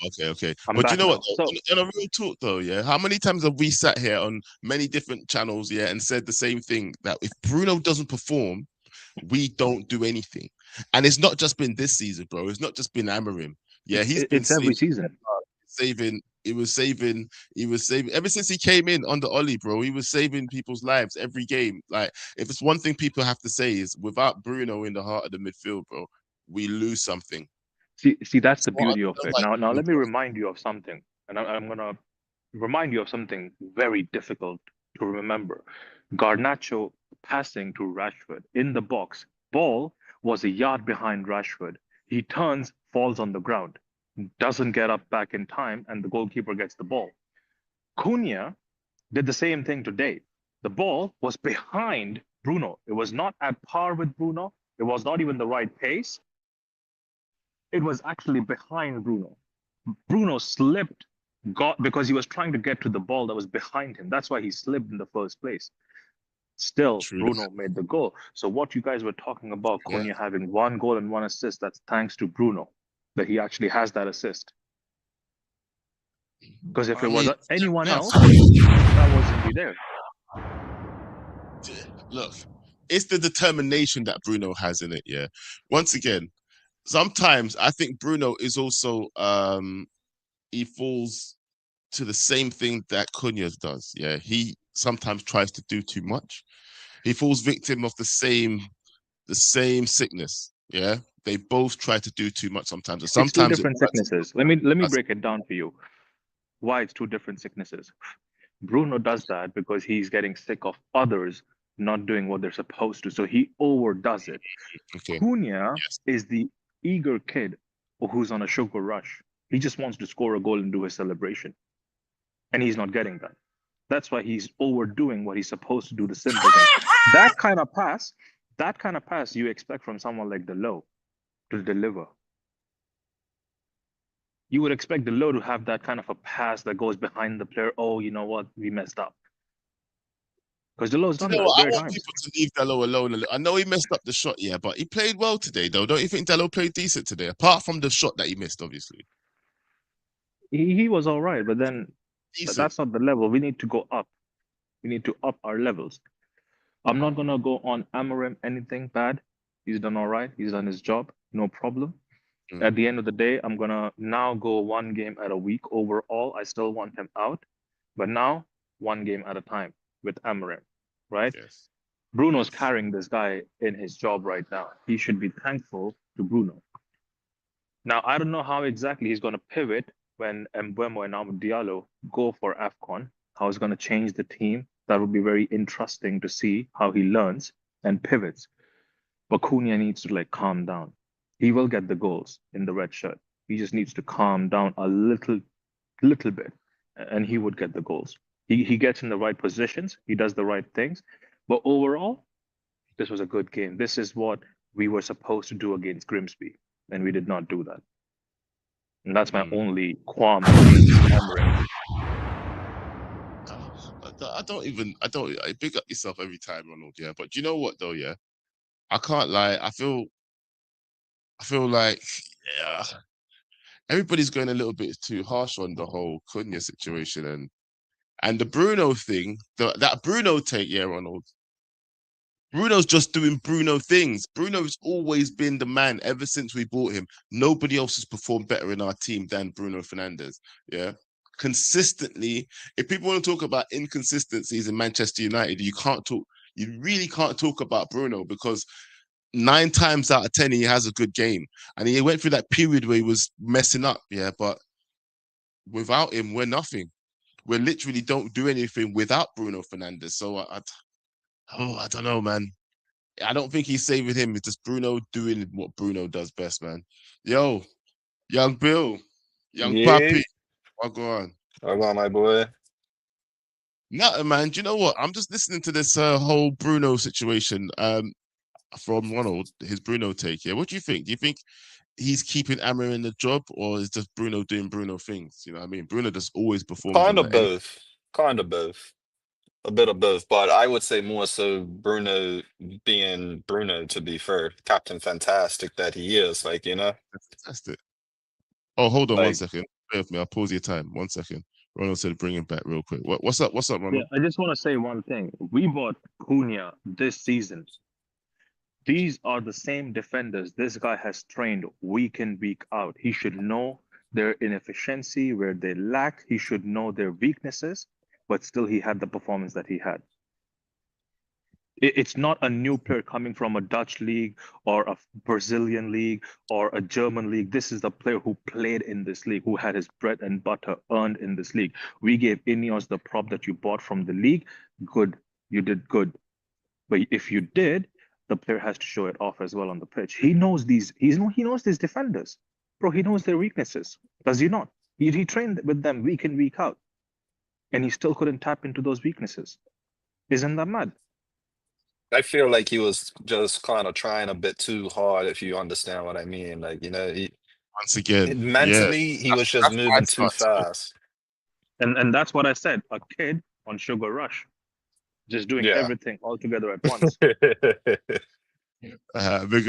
okay. I'm But you know back what? now. In a real talk, though, yeah. How many times have we sat here on many different channels, yeah, and said the same thing that if Bruno doesn't perform, we don't do anything. And it's not just been this season, bro. It's not just been Amorim. Yeah, it's every season. He was saving ever since he came in under Oli, bro. He was saving people's lives every game. Like, if it's one thing people have to say is without Bruno in the heart of the midfield, bro, we lose something. See, that's the beauty of it. Now let me remind you of something, and I'm gonna remind you of something very difficult to remember. Garnacho passing to Rashford in the box. Ball was a yard behind Rashford. He turns, falls on the ground, doesn't get up back in time, and the goalkeeper gets the ball. Cunha did the same thing today. The ball was behind Bruno. It was not at par with Bruno. It was not even the right pace. It was actually behind Bruno. Bruno slipped, because he was trying to get to the ball that was behind him. That's why he slipped in the first place. Still, Bruno made the goal. So what you guys were talking about, Cunha having 1 goal and 1 assist, that's thanks to Bruno, that he actually has that assist. Because if it was anyone else, that wouldn't be there. Look, it's the determination that Bruno has in it, yeah. Once again, sometimes I think Bruno is also he falls to the same thing that Cunha does. Yeah, he sometimes tries to do too much. He falls victim of the same sickness. Yeah, they both try to do too much sometimes. And sometimes it's 2 different sicknesses. Let me break it down for you. Why it's 2 different sicknesses. Bruno does that because he's getting sick of others not doing what they're supposed to, so he overdoes it. Okay. Cunha is the eager kid who's on a sugar rush. He just wants to score a goal and do his celebration, and he's not getting that. That's why he's overdoing what he's supposed to do, the simple thing. That kind of pass you expect from someone like Delo to deliver. You would expect Delo to have that kind of a pass that goes behind the player. Oh, you know what? We messed up. Because Delo's done that I bare want times. people to leave Delo alone. I know he messed up the shot, yeah, but he played well today, though. Don't you think Delo played decent today? Apart from the shot that he missed, obviously. He was all right, but then that's not the level. We need to go up. We need to up our levels. I'm not going to go on Amorim anything bad. He's done all right. He's done his job. No problem. At the end of the day, I'm going to now go 1 game at a week overall. I still want him out, but now 1 game at a time with Amorim, right? Yes. Bruno's carrying this guy in his job right now. He should be thankful to Bruno. Now, I don't know how exactly he's going to pivot when Mbeumo and Amadou Diallo go for AFCON, how he's going to change the team. That would be very interesting to see how he learns and pivots. But Cunha needs to calm down. He will get the goals in the red shirt. He just needs to calm down a little bit, and he would get the goals. He gets in the right positions. He does the right things. But overall, this was a good game. This is what we were supposed to do against Grimsby, and we did not do that. And that's my only qualm against Emery. I big up yourself every time, Ronald. Yeah, but do you know what though? Yeah, I can't lie. I feel like everybody's going a little bit too harsh on the whole Cunha situation and the Bruno thing. That Bruno take, yeah, Ronald. Bruno's just doing Bruno things. Bruno's always been the man ever since we bought him. Nobody else has performed better in our team than Bruno Fernandes. Yeah. Consistently, if people want to talk about inconsistencies in Manchester United, you really can't talk about Bruno, because 9 times out of 10 he has a good game. And he went through that period where he was messing up, yeah. But without him, we're nothing. We literally don't do anything without Bruno Fernandes. So I don't know, man. I don't think he's saving him. It's just Bruno doing what Bruno does best, man. Yo, young Bill, young Papi, what go on? What go on, my boy? Nothing, man. Do you know what? I'm just listening to this whole Bruno situation from Ronald, his Bruno take here. What do you think? Do you think he's keeping Amorim in the job, or is just Bruno doing Bruno things? You know what I mean? Bruno just always performs. Kind of both. Kind of both. A bit of both, but I would say more so Bruno being Bruno, to be fair. Captain Fantastic that he is, Fantastic. Oh, hold on 1 Like- second. Bear with me. I'll pause your time. 1 second. Ronald said bring him back real quick. What's up? What's up, Ronald? Yeah, I just want to say one thing. We bought Cunha this season. These are the same defenders this guy has trained week in, week out. He should know their inefficiency, where they lack. He should know their weaknesses, but still he had the performance that he had. It's not a new player coming from a Dutch league or a Brazilian league or a German league. This is the player who played in this league, who had his bread and butter earned in this league. We gave Ineos the prop that you bought from the league. Good, you did good. But if you did, the player has to show it off as well on the pitch. He knows these. He knows these defenders, bro. He knows their weaknesses. Does he not? He trained with them week in, week out, and he still couldn't tap into those weaknesses. Isn't that mad? I feel like he was just kind of trying a bit too hard, if you understand what I mean. Once again, mentally, he was just that's moving my too thoughts. fast. And that's what I said. A kid on Sugar Rush, just doing Yeah. everything all together at once. Big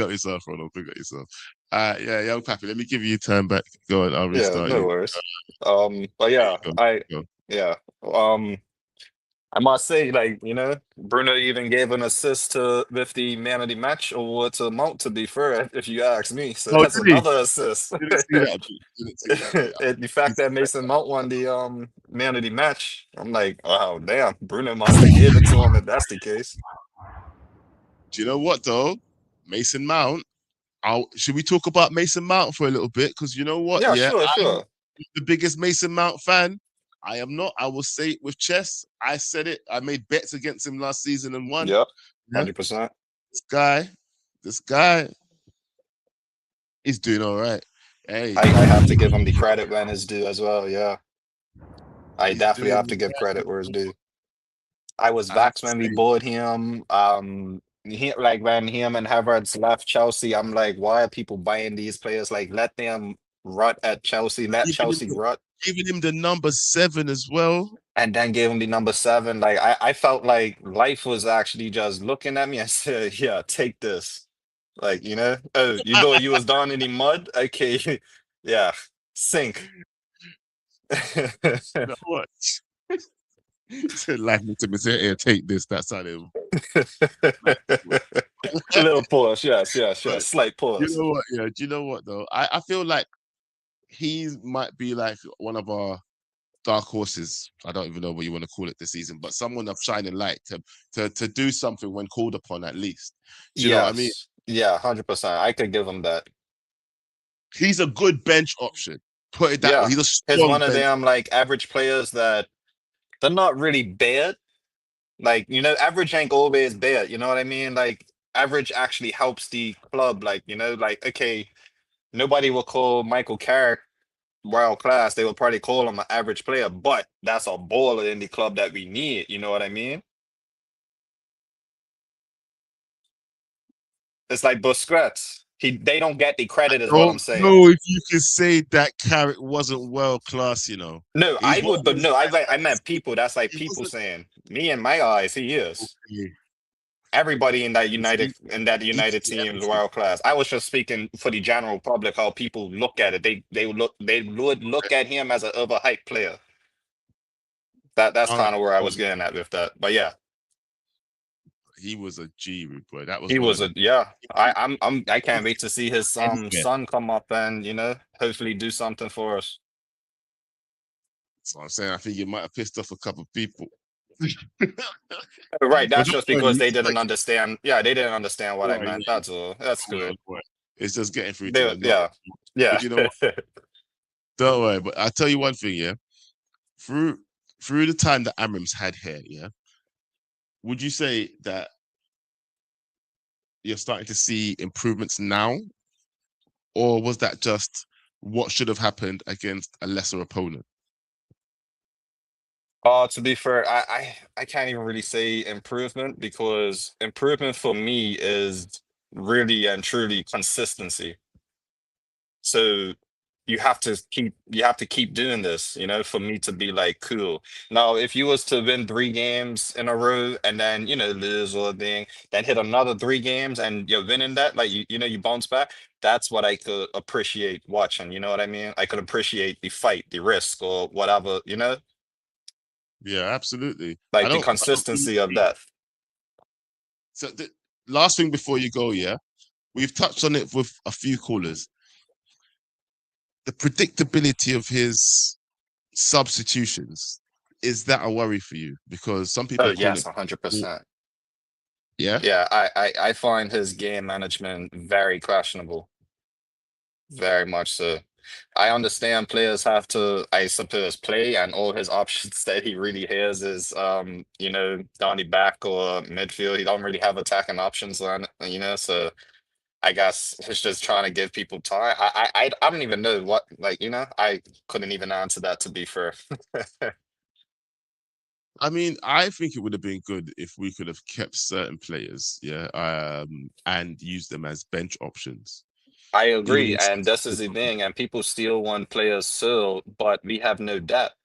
up yourself, Ronald. Big up yourself. Yeah, young Pappy, let me give you your turn back. Go on, I'll Yeah, restart no you. worries. But yeah, Go. I must say, Bruno even gave an assist with the man of the match award to Mount, to be fair, if you ask me. So Oh, that's did he? another assist. Didn't see that. Didn't see that. And the fact that Mason Mount won the man of the match, I'm like, oh damn, Bruno must have gave it to him if that's the case. Do you know what though? Mason Mount. Should we talk about Mason Mount for a little bit? Because you know what? Yeah, sure. I'm the biggest Mason Mount fan. I am not. I will say it with chest. I said it. I made bets against him last season and won. Yep, Yeah. 100%. This guy is doing all right. Hey, I have to give him the credit when it's due as well. Yeah, I He's definitely doing have to give right. credit where it's due. I was I have vexed to when we say- bought him. When him and Havertz left Chelsea, I'm like, why are people buying these players? Let them rut at Chelsea. Let Even Chelsea if- rut. Giving him the number 7 as well. And then gave him the number 7. I felt like life was actually just looking at me and said, yeah, take this. Oh, you thought you was down in the mud? Okay, yeah, sink. You know what? Said life to me. Say, here, take this. That's how they. Little pause, yes, slight pause. You know what? Yeah. Do you know what though? I feel like he might be like one of our dark horses. I don't even know what you want to call it this season, but someone of shining light to do something when called upon, at least. Do you know what I mean? Yes. Yeah, 100%. I could give him that. He's a good bench option. Put it that way. Yeah. He's a He's strong one of bench. them like average players that they're not really bad. Like, average ain't always bad. You know what I mean? Like, average actually helps the club. Like, like, okay, nobody will call Michael Carrick world class. They will probably call him an average player, but that's a baller in the club that we need. You know what I mean? It's like Busquets. They don't get the credit, is what I'm Don't saying. know if you can say that Carrick wasn't world class, No, He's I one would, of but those no, guys I meant people. That's like he people wasn't saying, me in my eyes, he is. okay. Everybody in that He- United he's team is everything. world class. I was just speaking for the general public, how people look at it. They would look at him as an overhyped player. That's All right. kind of where I was getting at with that. But yeah, He was a G, rude boy. That was he one was of the I can't wait to see his anywhere. son come up and hopefully do something for us. So I'm saying I think you might have pissed off a couple of people. Right, that's But just don't because worry, they didn't understand. Yeah, they didn't understand what I Right, meant. yeah. That's all. That's Well, good. boy, it's just getting through to them. Yeah, yeah. But you know what? Don't worry. But I'll tell you one thing, yeah. Through the time that Amram's had here, yeah, would you say that you're starting to see improvements now? Or was that just what should have happened against a lesser opponent? To be fair, I can't even really say improvement, because improvement for me is really and truly consistency. So you have to keep doing this, for me to be like cool. Now, if you was to win 3 games in a row and then lose or thing, then hit another 3 games and you're winning that, like you bounce back. That's what I could appreciate watching. You know what I mean? I could appreciate the fight, the risk, or whatever. Yeah, absolutely. Like the I don't consistency of really- that. So the last thing before you go, yeah, we've touched on it with a few callers. The predictability of his substitutions, is that a worry for you? Because some people Oh are calling yes, it 100%. yeah. Yeah, I find his game management very questionable. Very much so. I understand players have to, I suppose, play, and all his options that he really has is down the back or midfield. He don't really have attacking options on, so I guess it's just trying to give people time. I don't even know what, I couldn't even answer that, to be fair. I mean, I think it would have been good if we could have kept certain players, yeah, and used them as bench options. I Even agree, in and this is the thing, and people still want players still, but we have no depth.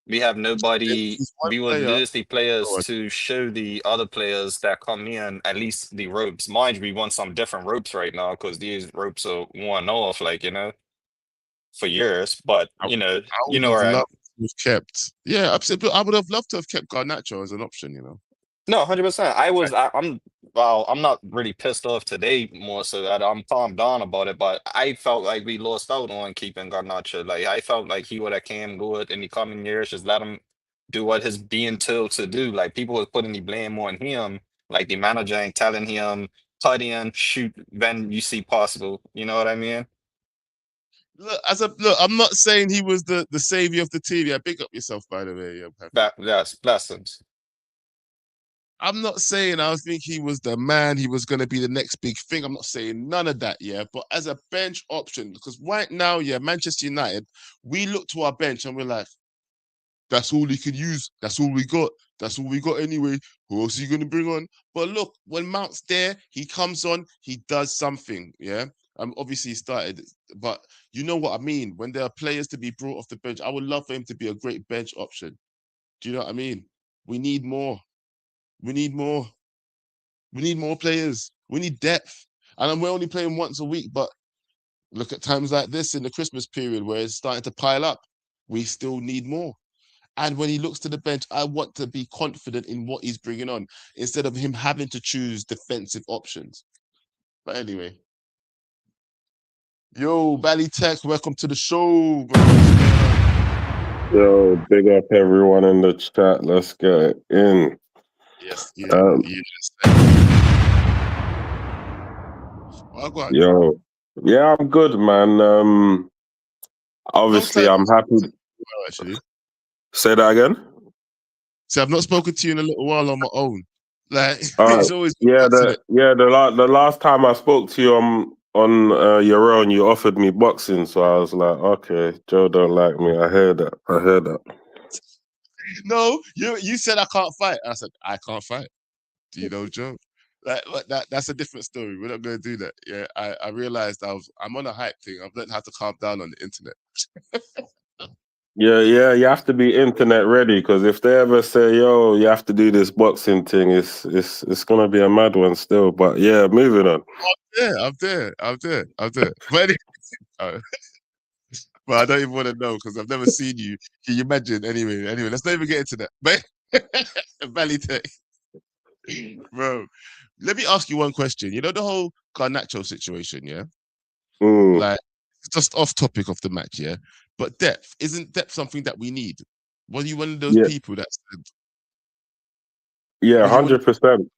We have nobody. He's one We would player. lose the players Go on. to show the other players that come in at least the ropes. Mind you, we want some different ropes right now, because these ropes are worn off, for years. But I you would know have where loved to have kept. Yeah, absolutely. I would have loved to have kept Garnacho as an option. No, 100%. I'm not really pissed off today, more so that I'm calmed down about it, but I felt like we lost out on keeping Garnacho. Like, I felt like he would have came good in the coming years, just let him do what he's being told to do. Like, people were putting the blame on him, like the manager ain't telling him, cut in, shoot when you see possible. You know what I mean? Look, I'm not saying he was the savior of the team. Yeah, big up yourself, by the way. Yeah, Patrick. That's blessings. I'm not saying I think he was the man. He was going to be the next big thing. I'm not saying none of that. Yeah, but as a bench option, because right now, yeah, Manchester United, we look to our bench and we're like, that's all he can use. That's all we got. That's all we got anyway. Who else are you going to bring on? But look, when Mount's there, he comes on, he does something. Yeah. Obviously he started, but you know what I mean? When there are players to be brought off the bench, I would love for him to be a great bench option. Do you know what I mean? We need more. We need more. We need more players. We need depth. And we're only playing once a week, but look at times like this in the Christmas period where it's starting to pile up. We still need more. And when he looks to the bench, I want to be confident in what he's bringing on instead of him having to choose defensive options. But anyway. Yo, Bally Tech, welcome to the show. Yo, big up everyone in the chat. Let's get it in. Yes, Um, Well, go on. Yo, yeah, I'm good, man. Obviously, Long I'm time. happy. Well, actually, Say that again. see, I've not spoken to you in a little while on my own. Like All it's right. always Yeah, isn't it? the last time I spoke to you on your own, you offered me boxing, so I was like, okay, Joe don't like me. I heard that. No, you said I can't fight. I said I can't fight. Do you know Joe? Like but that's a different story. We're not going to do that. Yeah, I realized I'm on a hype thing. I've learned how to calm down on the internet. Yeah, you have to be internet ready because if they ever say, "Yo, you have to do this boxing thing," it's gonna be a mad one still. But yeah, moving on. Yeah, I'm there. But anyway, well, I don't even want to know because I've never seen you. Can you imagine? Anyway, let's not even get into that. But Valley Tech, bro. Let me ask you one question. You know the whole Garnacho situation, yeah? Mm, Like, it's just off topic of the match, yeah. But isn't depth something that we need? Were you one of those yeah, people that said, yeah, were you one of 100%.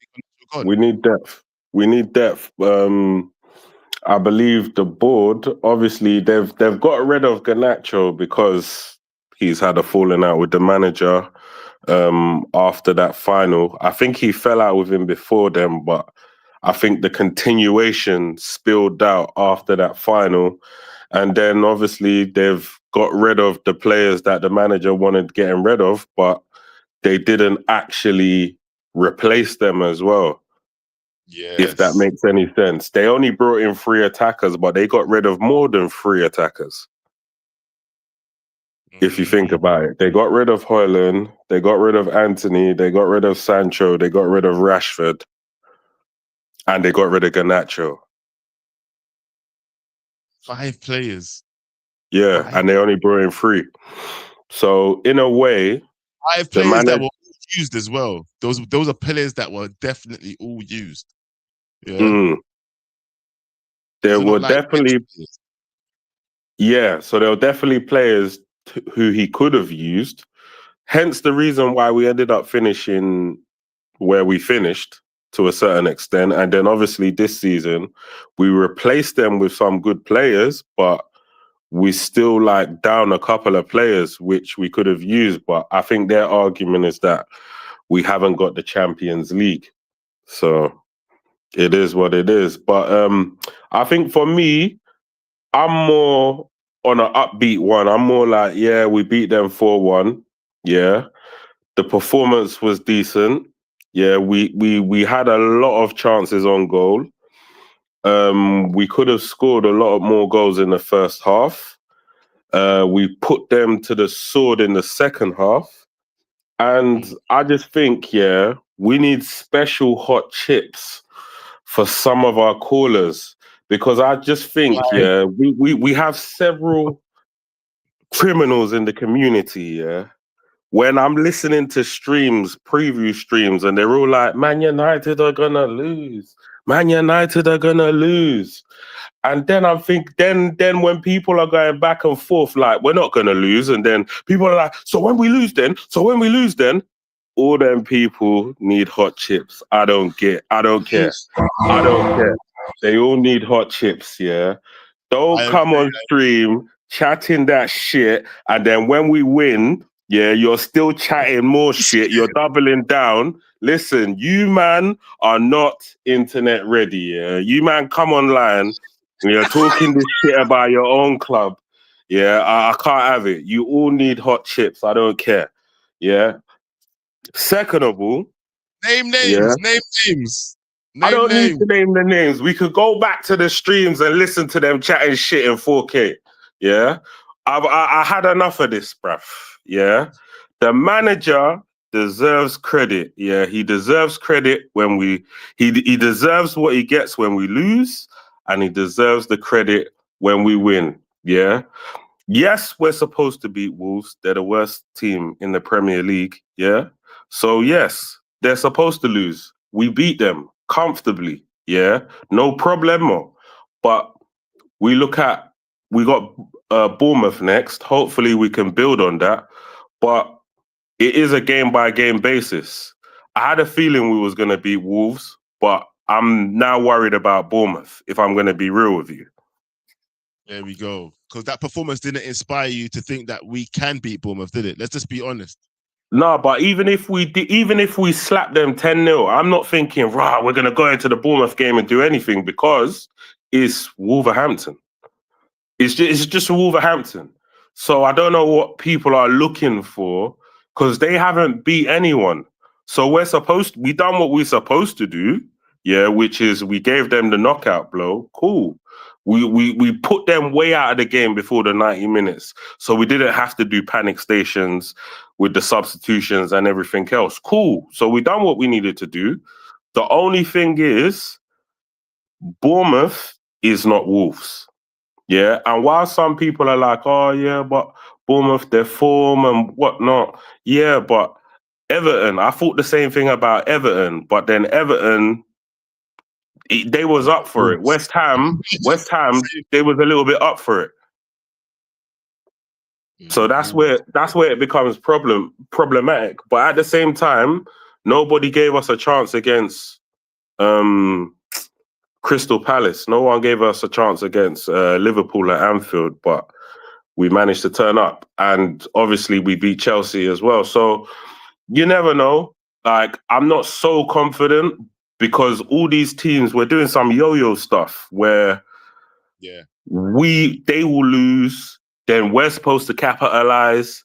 God? We need depth. We need depth. I believe the board, obviously, they've got rid of Garnacho because he's had a falling out with the manager after that final. I think he fell out with him before then, but I think the continuation spilled out after that final. And then obviously they've got rid of the players that the manager wanted getting rid of, but they didn't actually replace them as well, if that Yes. makes any sense. They only brought in 3 attackers, but they got rid of more than 3 attackers. If you think about it, they got rid of Højlund, they got rid of Anthony, they got rid of Sancho, they got rid of Rashford, and they got rid of Garnacho. 5 players. Yeah, and they only brought in 3. So in a way, 5 players that were used as well. Those are players that were definitely all used. Yeah. There were definitely, so there were definitely players who he could have used. Hence the reason why we ended up finishing where we finished to a certain extent. And then obviously this season, we replaced them with some good players, but we still like down a couple of players which we could have used. But I think their argument is that we haven't got the Champions League. So it is what it is. But I think for me, I'm more on an upbeat one. I'm more like, yeah, we beat them 4-1. Yeah. The performance was decent. Yeah, we had a lot of chances on goal. We could have scored a lot more goals in the first half. We put them to the sword in the second half. And I just think, yeah, we need special hot chips for some of our callers. Because I just think, yeah, we have several criminals in the community, yeah. When I'm listening to preview streams, and they're all like, Man United are gonna lose. Man United are gonna lose. And then I think, then when people are going back and forth, like, we're not gonna lose, and then people are like, so when we lose then? All them people need hot chips. I don't care. I don't care. They all need hot chips, yeah. Don't come on stream chatting that shit, and then when we win, yeah, you're still chatting more shit. You're doubling down. Listen, you man are not internet ready, yeah. You man come online and you're talking this shit about your own club. Yeah, I can't have it. You all need hot chips. I don't care. Yeah. Second of all, name names. I don't need to name the names. We could go back to the streams and listen to them chatting shit in 4K. Yeah, I had enough of this, bruv. Yeah, the manager deserves credit. Yeah, he deserves credit when he deserves what he gets when we lose, and he deserves the credit when we win. Yeah. Yes, we're supposed to beat Wolves. They're the worst team in the Premier League. Yeah. So yes, they're supposed to lose. We beat them comfortably. Yeah. No problemo. But we look at Bournemouth next. Hopefully, we can build on that. But it is a game-by-game basis. I had a feeling we was going to beat Wolves, but I'm now worried about Bournemouth, if I'm going to be real with you. There we go. Because that performance didn't inspire you to think that we can beat Bournemouth, did it? Let's just be honest. No, but even if we slap them 10-0, I'm not thinking, right, we're going to go into the Bournemouth game and do anything, because it's Wolverhampton. It's just Wolverhampton. So I don't know what people are looking for, because they haven't beat anyone. So we done what we're supposed to do, yeah, which is we gave them the knockout blow. Cool. We put them way out of the game before the 90 minutes. So we didn't have to do panic stations with the substitutions and everything else. Cool. So we done what we needed to do. The only thing is, Bournemouth is not Wolves. Yeah. And while some people are like, oh yeah, but Bournemouth, their form and whatnot. Yeah, but Everton, I thought the same thing about Everton, but then Everton, they was up for it. West Ham, they was a little bit up for it. So that's where it becomes problematic. But at the same time, nobody gave us a chance against Crystal Palace. No one gave us a chance against Liverpool at Anfield, but we managed to turn up. And obviously we beat Chelsea as well. So you never know. Like, I'm not so confident, because all these teams, we're doing some yo-yo stuff where they will lose, then we're supposed to capitalize,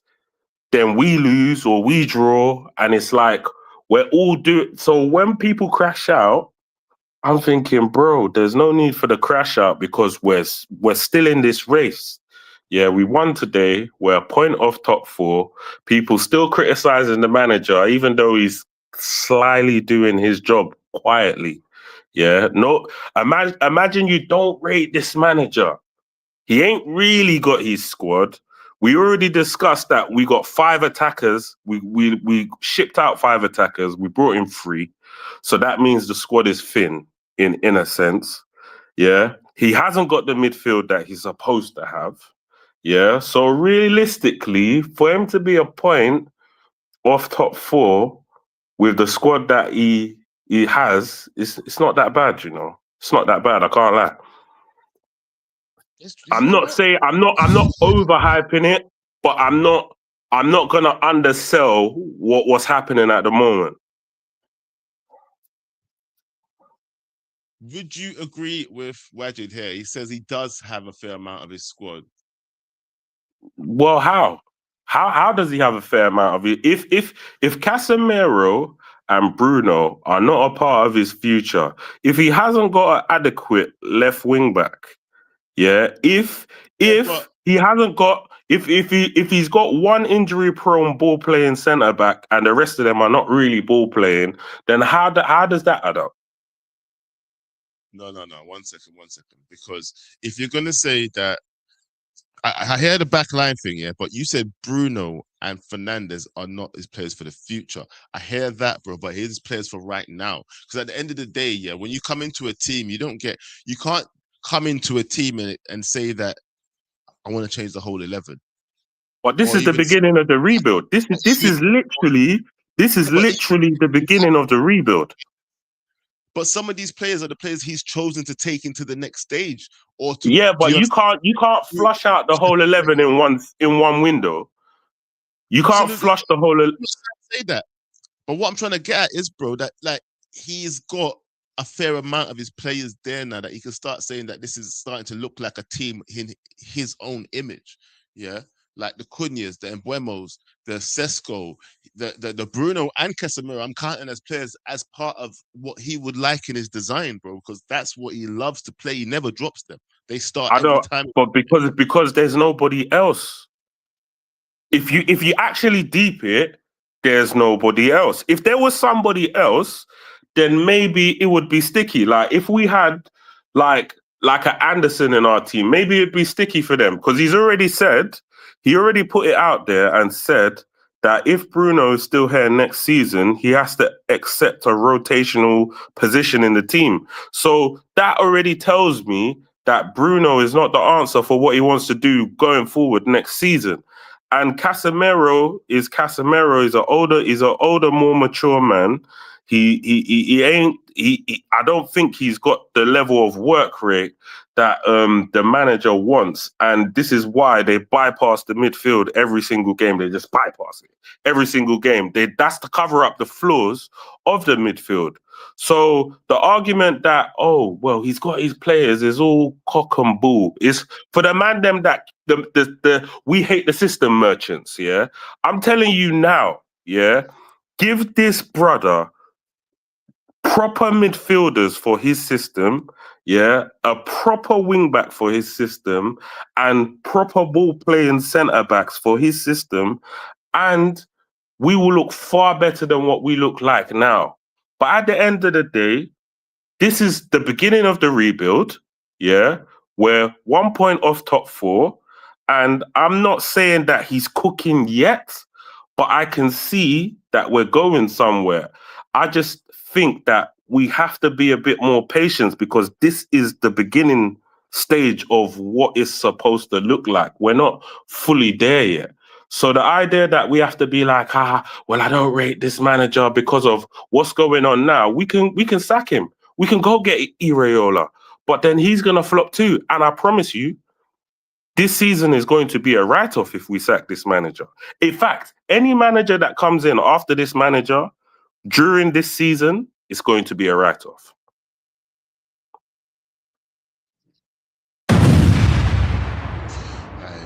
then we lose or we draw, and it's like we're all doing. So when people crash out, I'm thinking, bro, there's no need for the crash out, because we're still in this race. Yeah, we won today. We're a point off top 4. People still criticizing the manager, even though he's slyly doing his job quietly. Yeah, no. Imagine you don't rate this manager. He ain't really got his squad. We already discussed that we got 5 attackers. We shipped out 5 attackers. We brought in 3. So that means the squad is thin in a sense. Yeah. He hasn't got the midfield that he's supposed to have. Yeah. So realistically, for him to be a point off top 4 with the squad that he has, it's not that bad, you know. It's not that bad. I can't lie. I'm not overhyping it, but I'm not gonna undersell what's happening at the moment. Would you agree with Wajid here? He says he does have a fair amount of his squad. Well, how? How does he have a fair amount of it? If Casemiro and Bruno are not a part of his future, if he hasn't got an adequate left wing back, yeah. If he hasn't got, if he's got one injury prone ball playing centre back and the rest of them are not really ball playing, then how does that add up? No. 1 second. Because if you're gonna say that, I hear the back line thing, yeah, but you said Bruno and Fernandes are not his players for the future. I hear that, bro, but he's his players for right now. Because at the end of the day, yeah, when you come into a team, you can't come into a team and say that I want to change the whole 11. But this is the beginning of the rebuild. This is literally the beginning of the rebuild. But some of these players are the players he's chosen to take into the next stage. But you can't flush out the whole 11 in one window. You can't flush the whole. Say that. But what I'm trying to get at is, bro, that like he's got a fair amount of his players there now that he can start saying that this is starting to look like a team in his own image. Yeah. Like the Cunhas, the Mbuemos, the Sesko, the Bruno and Casemiro, I'm counting as players as part of what he would like in his design, bro, because that's what he loves to play. He never drops them. They start every time. But because there's nobody else. If you actually deep it, there's nobody else. If there was somebody else, then maybe it would be sticky. Like if we had like an Anderson in our team, maybe it'd be sticky for them, because he already put it out there and said that if Bruno is still here next season, he has to accept a rotational position in the team. So that already tells me that Bruno is not the answer for what he wants to do going forward next season. And Casemiro is Casemiro. He's an older, more mature man. I don't think he's got the level of work rate that the manager wants. And this is why they bypass the midfield every single game. They just bypass it every single game. That's to cover up the flaws of the midfield. So the argument that, oh, well, he's got his players is all cock and bull. Is for the man them that the we hate the system merchants, yeah? I'm telling you now, yeah? Give this brother proper midfielders for his system, yeah, a proper wing back for his system, and proper ball playing centre backs for his system, and we will look far better than what we look like now. But at the end of the day, this is the beginning of the rebuild, yeah. We're 1 point off top 4, and I'm not saying that he's cooking yet, but I can see that we're going somewhere. I just think that we have to be a bit more patient because this is the beginning stage of what is supposed to look like. We're not fully there yet. So the idea that we have to be like, well, I don't rate this manager because of what's going on now. We can sack him. We can go get Iraola, but then he's going to flop too. And I promise you, this season is going to be a write-off if we sack this manager. In fact, any manager that comes in after this manager during this season is going to be a write-off.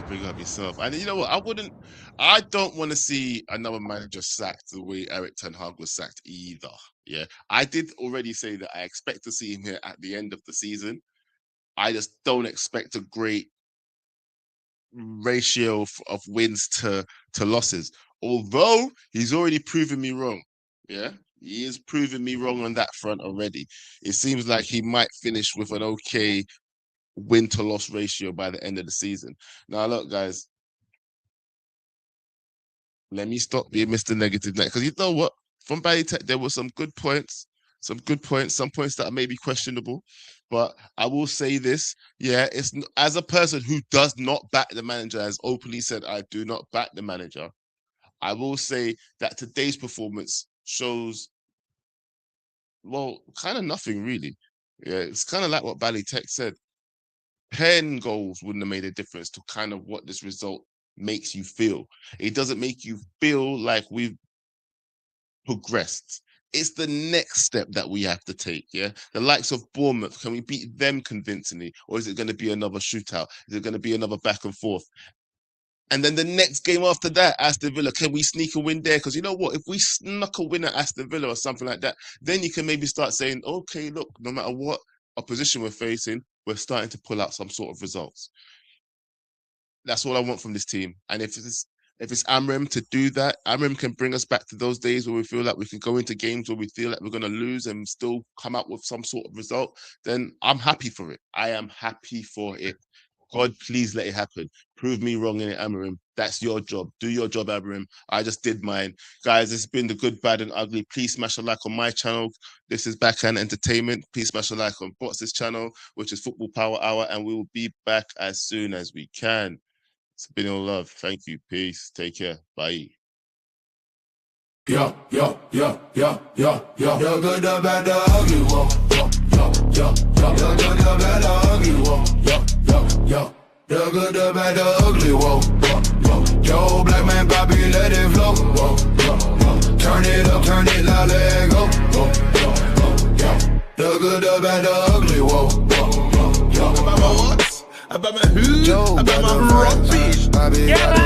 Bring up yourself. And you know what? I don't want to see another manager sacked the way Erik ten Hag was sacked either. Yeah. I did already say that I expect to see him here at the end of the season. I just don't expect a great ratio of wins to losses. Although he's already proven me wrong. Yeah. He is proving me wrong on that front already. It seems like he might finish with an okay win to loss ratio by the end of the season. Now, look, guys, let me stop being Mr. Negative now, because you know what? From Balitech, there were some points, some points that are maybe questionable. But I will say this, yeah, it's as a person who does not back the manager, as openly said, I do not back the manager. I will say that today's performance shows, well, kind of nothing really. Yeah, it's kind of like what Balitech said. 10 goals wouldn't have made a difference to kind of what this result makes you feel. It doesn't make you feel like we've progressed. It's the next step that we have to take, yeah? The likes of Bournemouth, can we beat them convincingly? Or is it going to be another shootout? Is it going to be another back and forth? And then the next game after that, Aston Villa, can we sneak a win there? Because you know what? If we snuck a win at Aston Villa or something like that, then you can maybe start saying, okay, look, no matter what opposition we're facing, we're starting to pull out some sort of results. That's all I want from this team. And if it's Amram to do that, Amram can bring us back to those days where we feel like we can go into games where we feel like we're going to lose and still come out with some sort of result, then I'm happy for it. I am happy for it. God, please let it happen. Prove me wrong in it, Amram. That's your job. Do your job, Amram. I just did mine. Guys, it's been the good, bad, and ugly. Please smash a like on my channel. This is Backhand Entertainment. Please smash a like on Box's channel, which is Football Power Hour, and we will be back as soon as we can. It's been all love. Thank you. Peace. Take care. Bye. Yo, yo, yo, yo, yo, yo. Yo, good, the bad, the ugly, whoa. Yo, yo, yo, yo. Yo, good, the bad, the ugly, whoa. Yo, yo, yo. Yo, good, the bad, the ugly, whoa. Yo, yo. Black man, Bobby, let it flow. Whoa, yo, yo. Turn it up, turn it loud, let it go. Whoa, yo, yo, yo. The good, the bad, the ugly, whoa. Yo, yo. About my what? About my who? About my rugby.